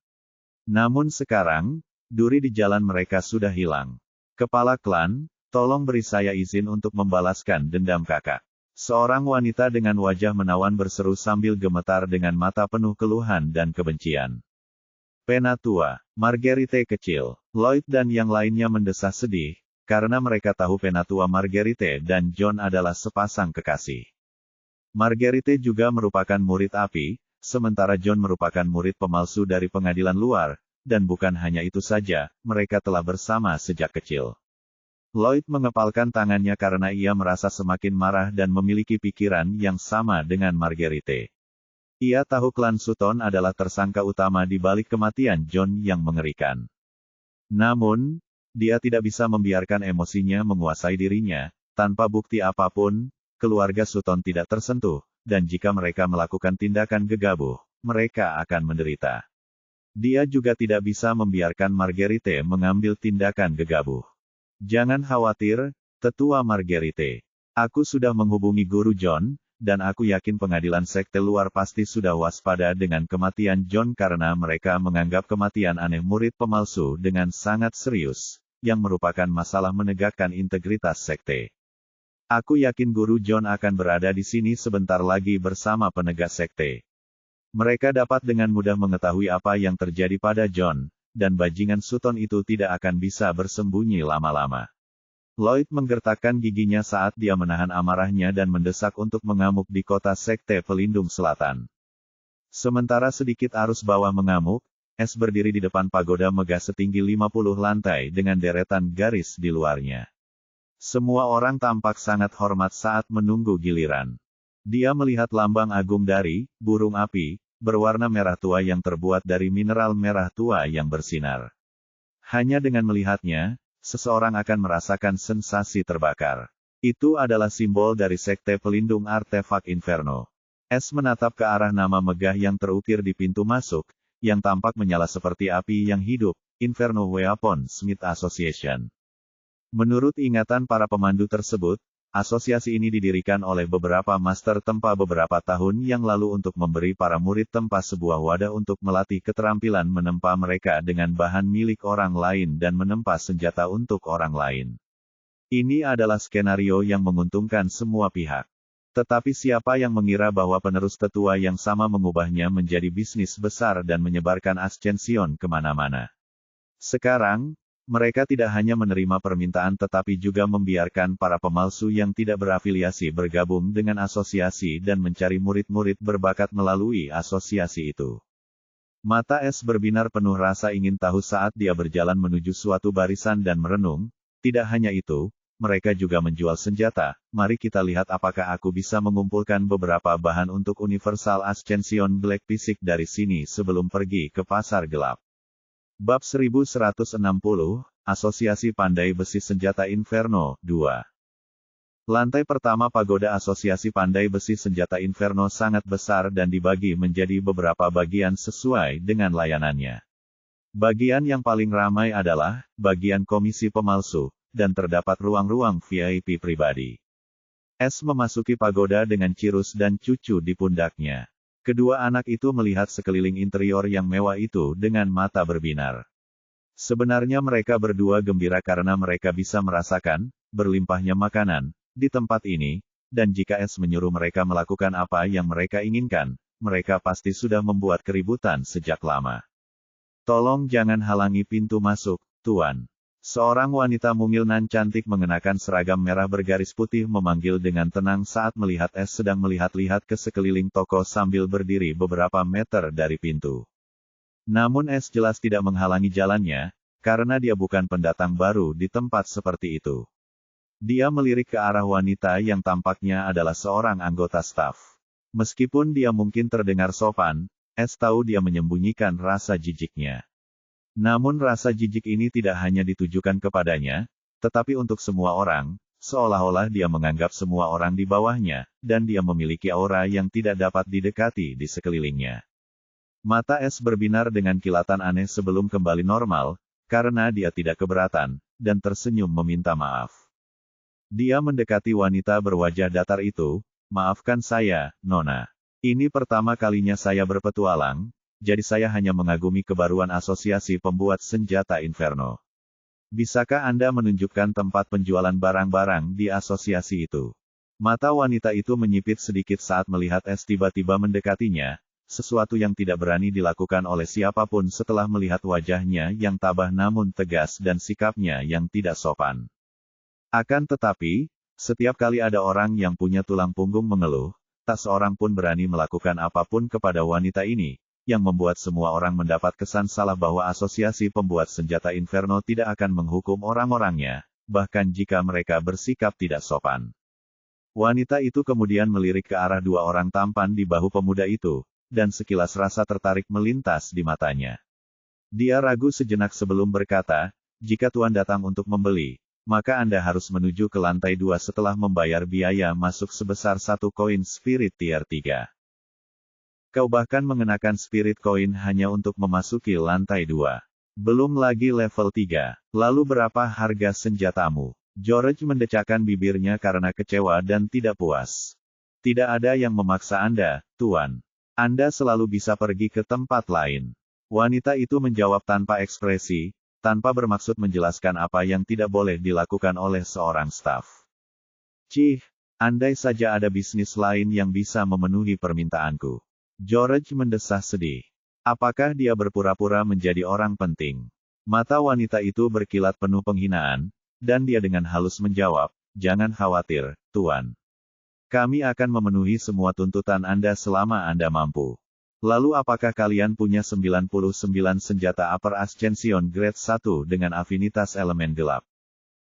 Namun sekarang, duri di jalan mereka sudah hilang. Kepala klan, tolong beri saya izin untuk membalaskan dendam kakak. Seorang wanita dengan wajah menawan berseru sambil gemetar dengan mata penuh keluhan dan kebencian. Penatua, Marguerite kecil, Lloyd dan yang lainnya mendesah sedih, karena mereka tahu Penatua Marguerite dan John adalah sepasang kekasih. Marguerite juga merupakan murid api, sementara John merupakan murid pemalsu dari pengadilan luar, dan bukan hanya itu saja, mereka telah bersama sejak kecil. Lloyd mengepalkan tangannya karena ia merasa semakin marah dan memiliki pikiran yang sama dengan Marguerite. Ia tahu klan Sutton adalah tersangka utama di balik kematian John yang mengerikan. Namun, dia tidak bisa membiarkan emosinya menguasai dirinya. Tanpa bukti apapun, keluarga Sutton tidak tersentuh, dan jika mereka melakukan tindakan gegabah, mereka akan menderita. Dia juga tidak bisa membiarkan Marguerite mengambil tindakan gegabah. Jangan khawatir, Tetua Marguerite. Aku sudah menghubungi Guru John, dan aku yakin pengadilan sekte luar pasti sudah waspada dengan kematian John karena mereka menganggap kematian aneh murid pemalsu dengan sangat serius, yang merupakan masalah menegakkan integritas sekte. Aku yakin Guru John akan berada di sini sebentar lagi bersama penegak sekte. Mereka dapat dengan mudah mengetahui apa yang terjadi pada John, dan bajingan Sutton itu tidak akan bisa bersembunyi lama-lama. Lloyd menggertakkan giginya saat dia menahan amarahnya dan mendesak untuk mengamuk di kota sekte pelindung selatan. Sementara sedikit arus bawah mengamuk, es berdiri di depan pagoda megah setinggi 50 lantai dengan deretan garis di luarnya. Semua orang tampak sangat hormat saat menunggu giliran. Dia melihat lambang agung dari burung api, berwarna merah tua yang terbuat dari mineral merah tua yang bersinar. Hanya dengan melihatnya, seseorang akan merasakan sensasi terbakar. Itu adalah simbol dari sekte pelindung artefak Inferno. Es menatap ke arah nama megah yang terukir di pintu masuk, yang tampak menyala seperti api yang hidup, Inferno Weapon Smith Association. Menurut ingatan para pemandu tersebut, asosiasi ini didirikan oleh beberapa master tempa beberapa tahun yang lalu untuk memberi para murid tempa sebuah wadah untuk melatih keterampilan menempa mereka dengan bahan milik orang lain dan menempa senjata untuk orang lain. Ini adalah skenario yang menguntungkan semua pihak. Tetapi siapa yang mengira bahwa penerus tetua yang sama mengubahnya menjadi bisnis besar dan menyebarkan Ascension kemana-mana. Sekarang, mereka tidak hanya menerima permintaan tetapi juga membiarkan para pemalsu yang tidak berafiliasi bergabung dengan asosiasi dan mencari murid-murid berbakat melalui asosiasi itu. Mata es berbinar penuh rasa ingin tahu saat dia berjalan menuju suatu barisan dan merenung. Tidak hanya itu, mereka juga menjual senjata. Mari kita lihat apakah aku bisa mengumpulkan beberapa bahan untuk Universal Ascension Black Physique dari sini sebelum pergi ke pasar gelap. Bab 1160, Asosiasi Pandai Besi Senjata Inferno, 2. Lantai pertama pagoda Asosiasi Pandai Besi Senjata Inferno sangat besar dan dibagi menjadi beberapa bagian sesuai dengan layanannya. Bagian yang paling ramai adalah bagian komisi pemalsu, dan terdapat ruang-ruang VIP pribadi. Es memasuki pagoda dengan Cirus dan cucu di pundaknya. Kedua anak itu melihat sekeliling interior yang mewah itu dengan mata berbinar. Sebenarnya mereka berdua gembira karena mereka bisa merasakan berlimpahnya makanan, di tempat ini, dan jika Es menyuruh mereka melakukan apa yang mereka inginkan, mereka pasti sudah membuat keributan sejak lama. Tolong jangan halangi pintu masuk, Tuan. Seorang wanita mungil nan cantik mengenakan seragam merah bergaris putih memanggil dengan tenang saat melihat Es sedang melihat-lihat ke sekeliling toko sambil berdiri beberapa meter dari pintu. Namun Es jelas tidak menghalangi jalannya, karena dia bukan pendatang baru di tempat seperti itu. Dia melirik ke arah wanita yang tampaknya adalah seorang anggota staf. Meskipun dia mungkin terdengar sopan, Es tahu dia menyembunyikan rasa jijiknya. Namun rasa jijik ini tidak hanya ditujukan kepadanya, tetapi untuk semua orang, seolah-olah dia menganggap semua orang di bawahnya, dan dia memiliki aura yang tidak dapat didekati di sekelilingnya. Mata Es berbinar dengan kilatan aneh sebelum kembali normal, karena dia tidak keberatan, dan tersenyum meminta maaf. Dia mendekati wanita berwajah datar itu, "Maafkan saya, Nona. Ini pertama kalinya saya berpetualang, jadi saya hanya mengagumi kebaruan asosiasi pembuat senjata Inferno. Bisakah Anda menunjukkan tempat penjualan barang-barang di asosiasi itu?" Mata wanita itu menyipit sedikit saat melihat Es tiba-tiba mendekatinya, sesuatu yang tidak berani dilakukan oleh siapapun setelah melihat wajahnya yang tabah namun tegas dan sikapnya yang tidak sopan. Akan tetapi, setiap kali ada orang yang punya tulang punggung mengeluh, tak seorang pun berani melakukan apapun kepada wanita ini, yang membuat semua orang mendapat kesan salah bahwa asosiasi pembuat senjata Inferno tidak akan menghukum orang-orangnya, bahkan jika mereka bersikap tidak sopan. Wanita itu kemudian melirik ke arah dua orang tampan di bahu pemuda itu, dan sekilas rasa tertarik melintas di matanya. Dia ragu sejenak sebelum berkata, "Jika Tuan datang untuk membeli, maka Anda harus menuju ke lantai 2 setelah membayar biaya masuk sebesar 1 koin Spirit Tier 3. Kau bahkan mengenakan Spirit Coin hanya untuk memasuki lantai 2. Belum lagi level 3. Lalu berapa harga senjatamu?" George mendecakkan bibirnya karena kecewa dan tidak puas. "Tidak ada yang memaksa Anda, Tuan. Anda selalu bisa pergi ke tempat lain." Wanita itu menjawab tanpa ekspresi, tanpa bermaksud menjelaskan apa yang tidak boleh dilakukan oleh seorang staf. "Cih, andai saja ada bisnis lain yang bisa memenuhi permintaanku." George mendesah sedih. Apakah dia berpura-pura menjadi orang penting? Mata wanita itu berkilat penuh penghinaan, dan dia dengan halus menjawab, "Jangan khawatir, Tuan. Kami akan memenuhi semua tuntutan Anda selama Anda mampu." "Lalu apakah kalian punya 99 senjata Upper Ascension Grade 1 dengan afinitas elemen gelap?"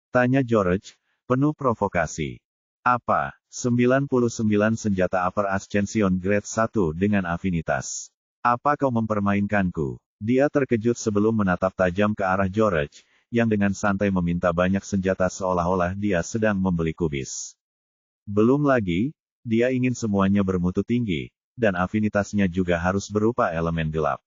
tanya George, penuh provokasi. "Apa, 99 senjata Upper Ascension Grade 1 dengan afinitas? Apa kau mempermainkanku?" Dia terkejut sebelum menatap tajam ke arah George, yang dengan santai meminta banyak senjata seolah-olah dia sedang membeli kubis. Belum lagi, dia ingin semuanya bermutu tinggi, dan afinitasnya juga harus berupa elemen gelap.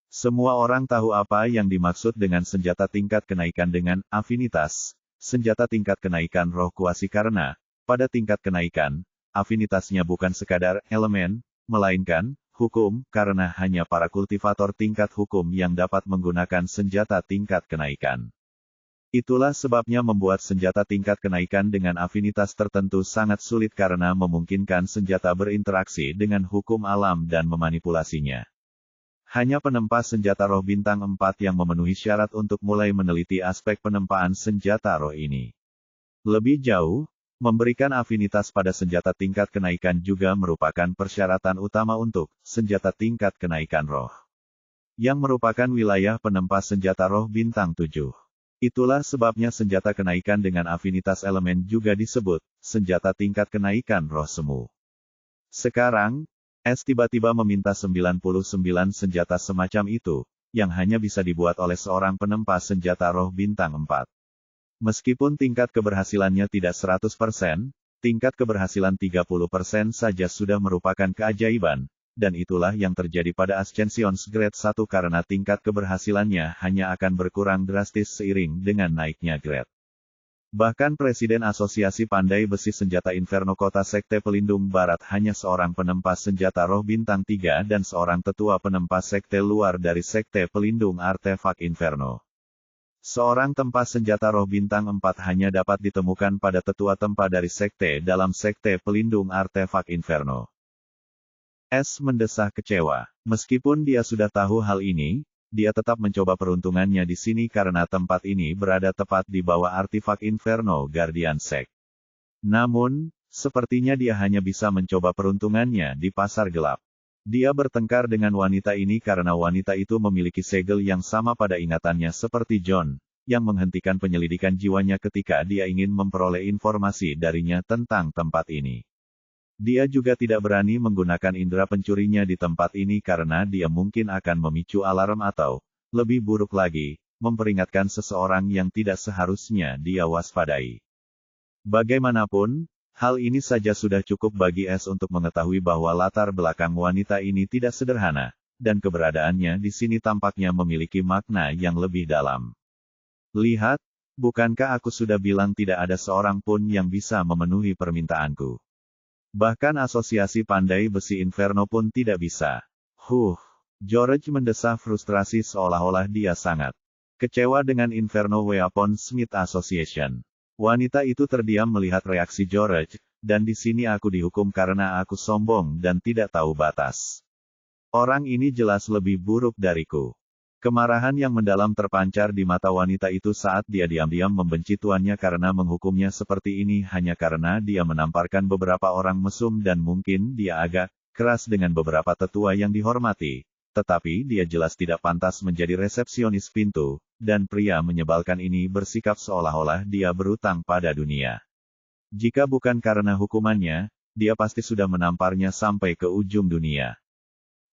Semua orang tahu apa yang dimaksud dengan senjata tingkat kenaikan dengan afinitas, senjata tingkat kenaikan roh kuasi karena, pada tingkat kenaikan, afinitasnya bukan sekadar elemen, melainkan hukum, karena hanya para kultivator tingkat hukum yang dapat menggunakan senjata tingkat kenaikan. Itulah sebabnya membuat senjata tingkat kenaikan dengan afinitas tertentu sangat sulit karena memungkinkan senjata berinteraksi dengan hukum alam dan memanipulasinya. Hanya penempa senjata roh bintang 4 yang memenuhi syarat untuk mulai meneliti aspek penempaan senjata roh ini. Lebih jauh, memberikan afinitas pada senjata tingkat kenaikan juga merupakan persyaratan utama untuk senjata tingkat kenaikan roh, yang merupakan wilayah penempa senjata roh bintang 7. Itulah sebabnya senjata kenaikan dengan afinitas elemen juga disebut senjata tingkat kenaikan roh semu. Sekarang, Es tiba-tiba meminta 99 senjata semacam itu, yang hanya bisa dibuat oleh seorang penempa senjata roh bintang 4. Meskipun tingkat keberhasilannya tidak 100%, tingkat keberhasilan 30% saja sudah merupakan keajaiban, dan itulah yang terjadi pada Ascensions Grade 1 karena tingkat keberhasilannya hanya akan berkurang drastis seiring dengan naiknya grade. Bahkan Presiden Asosiasi Pandai Besi Senjata Inferno Kota Sekte Pelindung Barat hanya seorang penempa senjata roh bintang 3 dan seorang tetua penempa sekte luar dari Sekte Pelindung Artefak Inferno. Seorang tempa senjata roh bintang 4 hanya dapat ditemukan pada tetua tempa dari sekte dalam sekte pelindung artefak Inferno. S mendesah kecewa. Meskipun dia sudah tahu hal ini, dia tetap mencoba peruntungannya di sini karena tempat ini berada tepat di bawah artefak Inferno Guardian Sect. Namun, sepertinya dia hanya bisa mencoba peruntungannya di pasar gelap. Dia bertengkar dengan wanita ini karena wanita itu memiliki segel yang sama pada ingatannya seperti John, yang menghentikan penyelidikan jiwanya ketika dia ingin memperoleh informasi darinya tentang tempat ini. Dia juga tidak berani menggunakan indera pencurinya di tempat ini karena dia mungkin akan memicu alarm atau, lebih buruk lagi, memperingatkan seseorang yang tidak seharusnya dia waspadai. Bagaimanapun, hal ini saja sudah cukup bagi S untuk mengetahui bahwa latar belakang wanita ini tidak sederhana, dan keberadaannya di sini tampaknya memiliki makna yang lebih dalam. Lihat, bukankah aku sudah bilang tidak ada seorang pun yang bisa memenuhi permintaanku? Bahkan asosiasi pandai besi Inferno pun tidak bisa. George mendesah frustrasi seolah-olah dia sangat kecewa dengan Inferno Weaponsmith Association. Wanita itu terdiam melihat reaksi George, dan di sini aku dihukum karena aku sombong dan tidak tahu batas. Orang ini jelas lebih buruk dariku. Kemarahan yang mendalam terpancar di mata wanita itu saat dia diam-diam membenci tuannya karena menghukumnya seperti ini hanya karena dia menamparkan beberapa orang mesum dan mungkin dia agak keras dengan beberapa tetua yang dihormati. Tetapi dia jelas tidak pantas menjadi resepsionis pintu, dan pria menyebalkan ini bersikap seolah-olah dia berutang pada dunia. Jika bukan karena hukumannya, dia pasti sudah menamparnya sampai ke ujung dunia.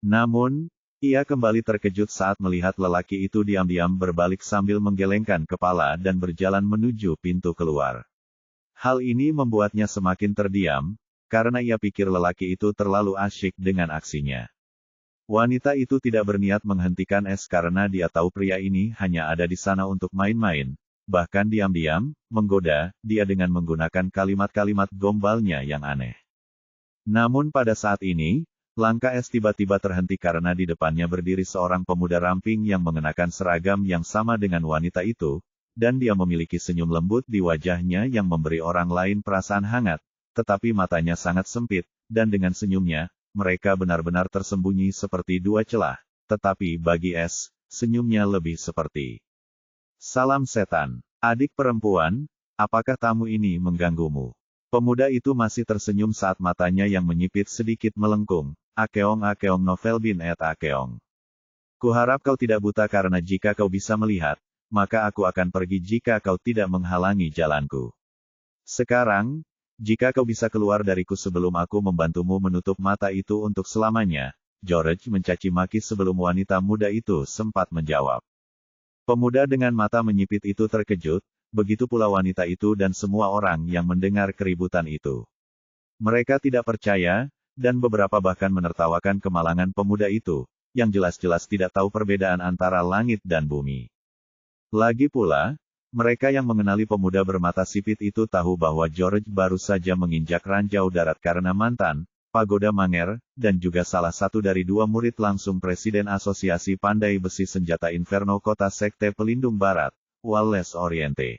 Namun, ia kembali terkejut saat melihat lelaki itu diam-diam berbalik sambil menggelengkan kepala dan berjalan menuju pintu keluar. Hal ini membuatnya semakin terdiam, karena ia pikir lelaki itu terlalu asyik dengan aksinya. Wanita itu tidak berniat menghentikan S karena dia tahu pria ini hanya ada di sana untuk main-main, bahkan diam-diam, menggoda dia dengan menggunakan kalimat-kalimat gombalnya yang aneh. Namun pada saat ini, langkah S tiba-tiba terhenti karena di depannya berdiri seorang pemuda ramping yang mengenakan seragam yang sama dengan wanita itu, dan dia memiliki senyum lembut di wajahnya yang memberi orang lain perasaan hangat, tetapi matanya sangat sempit, dan dengan senyumnya, mereka benar-benar tersembunyi seperti dua celah, tetapi bagi S, senyumnya lebih seperti salam setan. Adik perempuan, apakah tamu ini mengganggumu? Pemuda itu masih tersenyum saat matanya yang menyipit sedikit melengkung. Akeong novel bin et Akeong. Kuharap kau tidak buta karena jika kau bisa melihat, maka aku akan pergi jika kau tidak menghalangi jalanku. Sekarang, jika kau bisa keluar dariku sebelum aku membantumu menutup mata itu untuk selamanya, George mencaci maki sebelum wanita muda itu sempat menjawab. Pemuda dengan mata menyipit itu terkejut, begitu pula wanita itu dan semua orang yang mendengar keributan itu. Mereka tidak percaya, dan beberapa bahkan menertawakan kemalangan pemuda itu, yang jelas-jelas tidak tahu perbedaan antara langit dan bumi. Lagi pula, mereka yang mengenali pemuda bermata sipit itu tahu bahwa George baru saja menginjak ranjau darat karena mantan pagoda Manger, dan juga salah satu dari dua murid langsung Presiden Asosiasi Pandai Besi Senjata Inferno Kota Sekte Pelindung Barat, Wallace Oriente.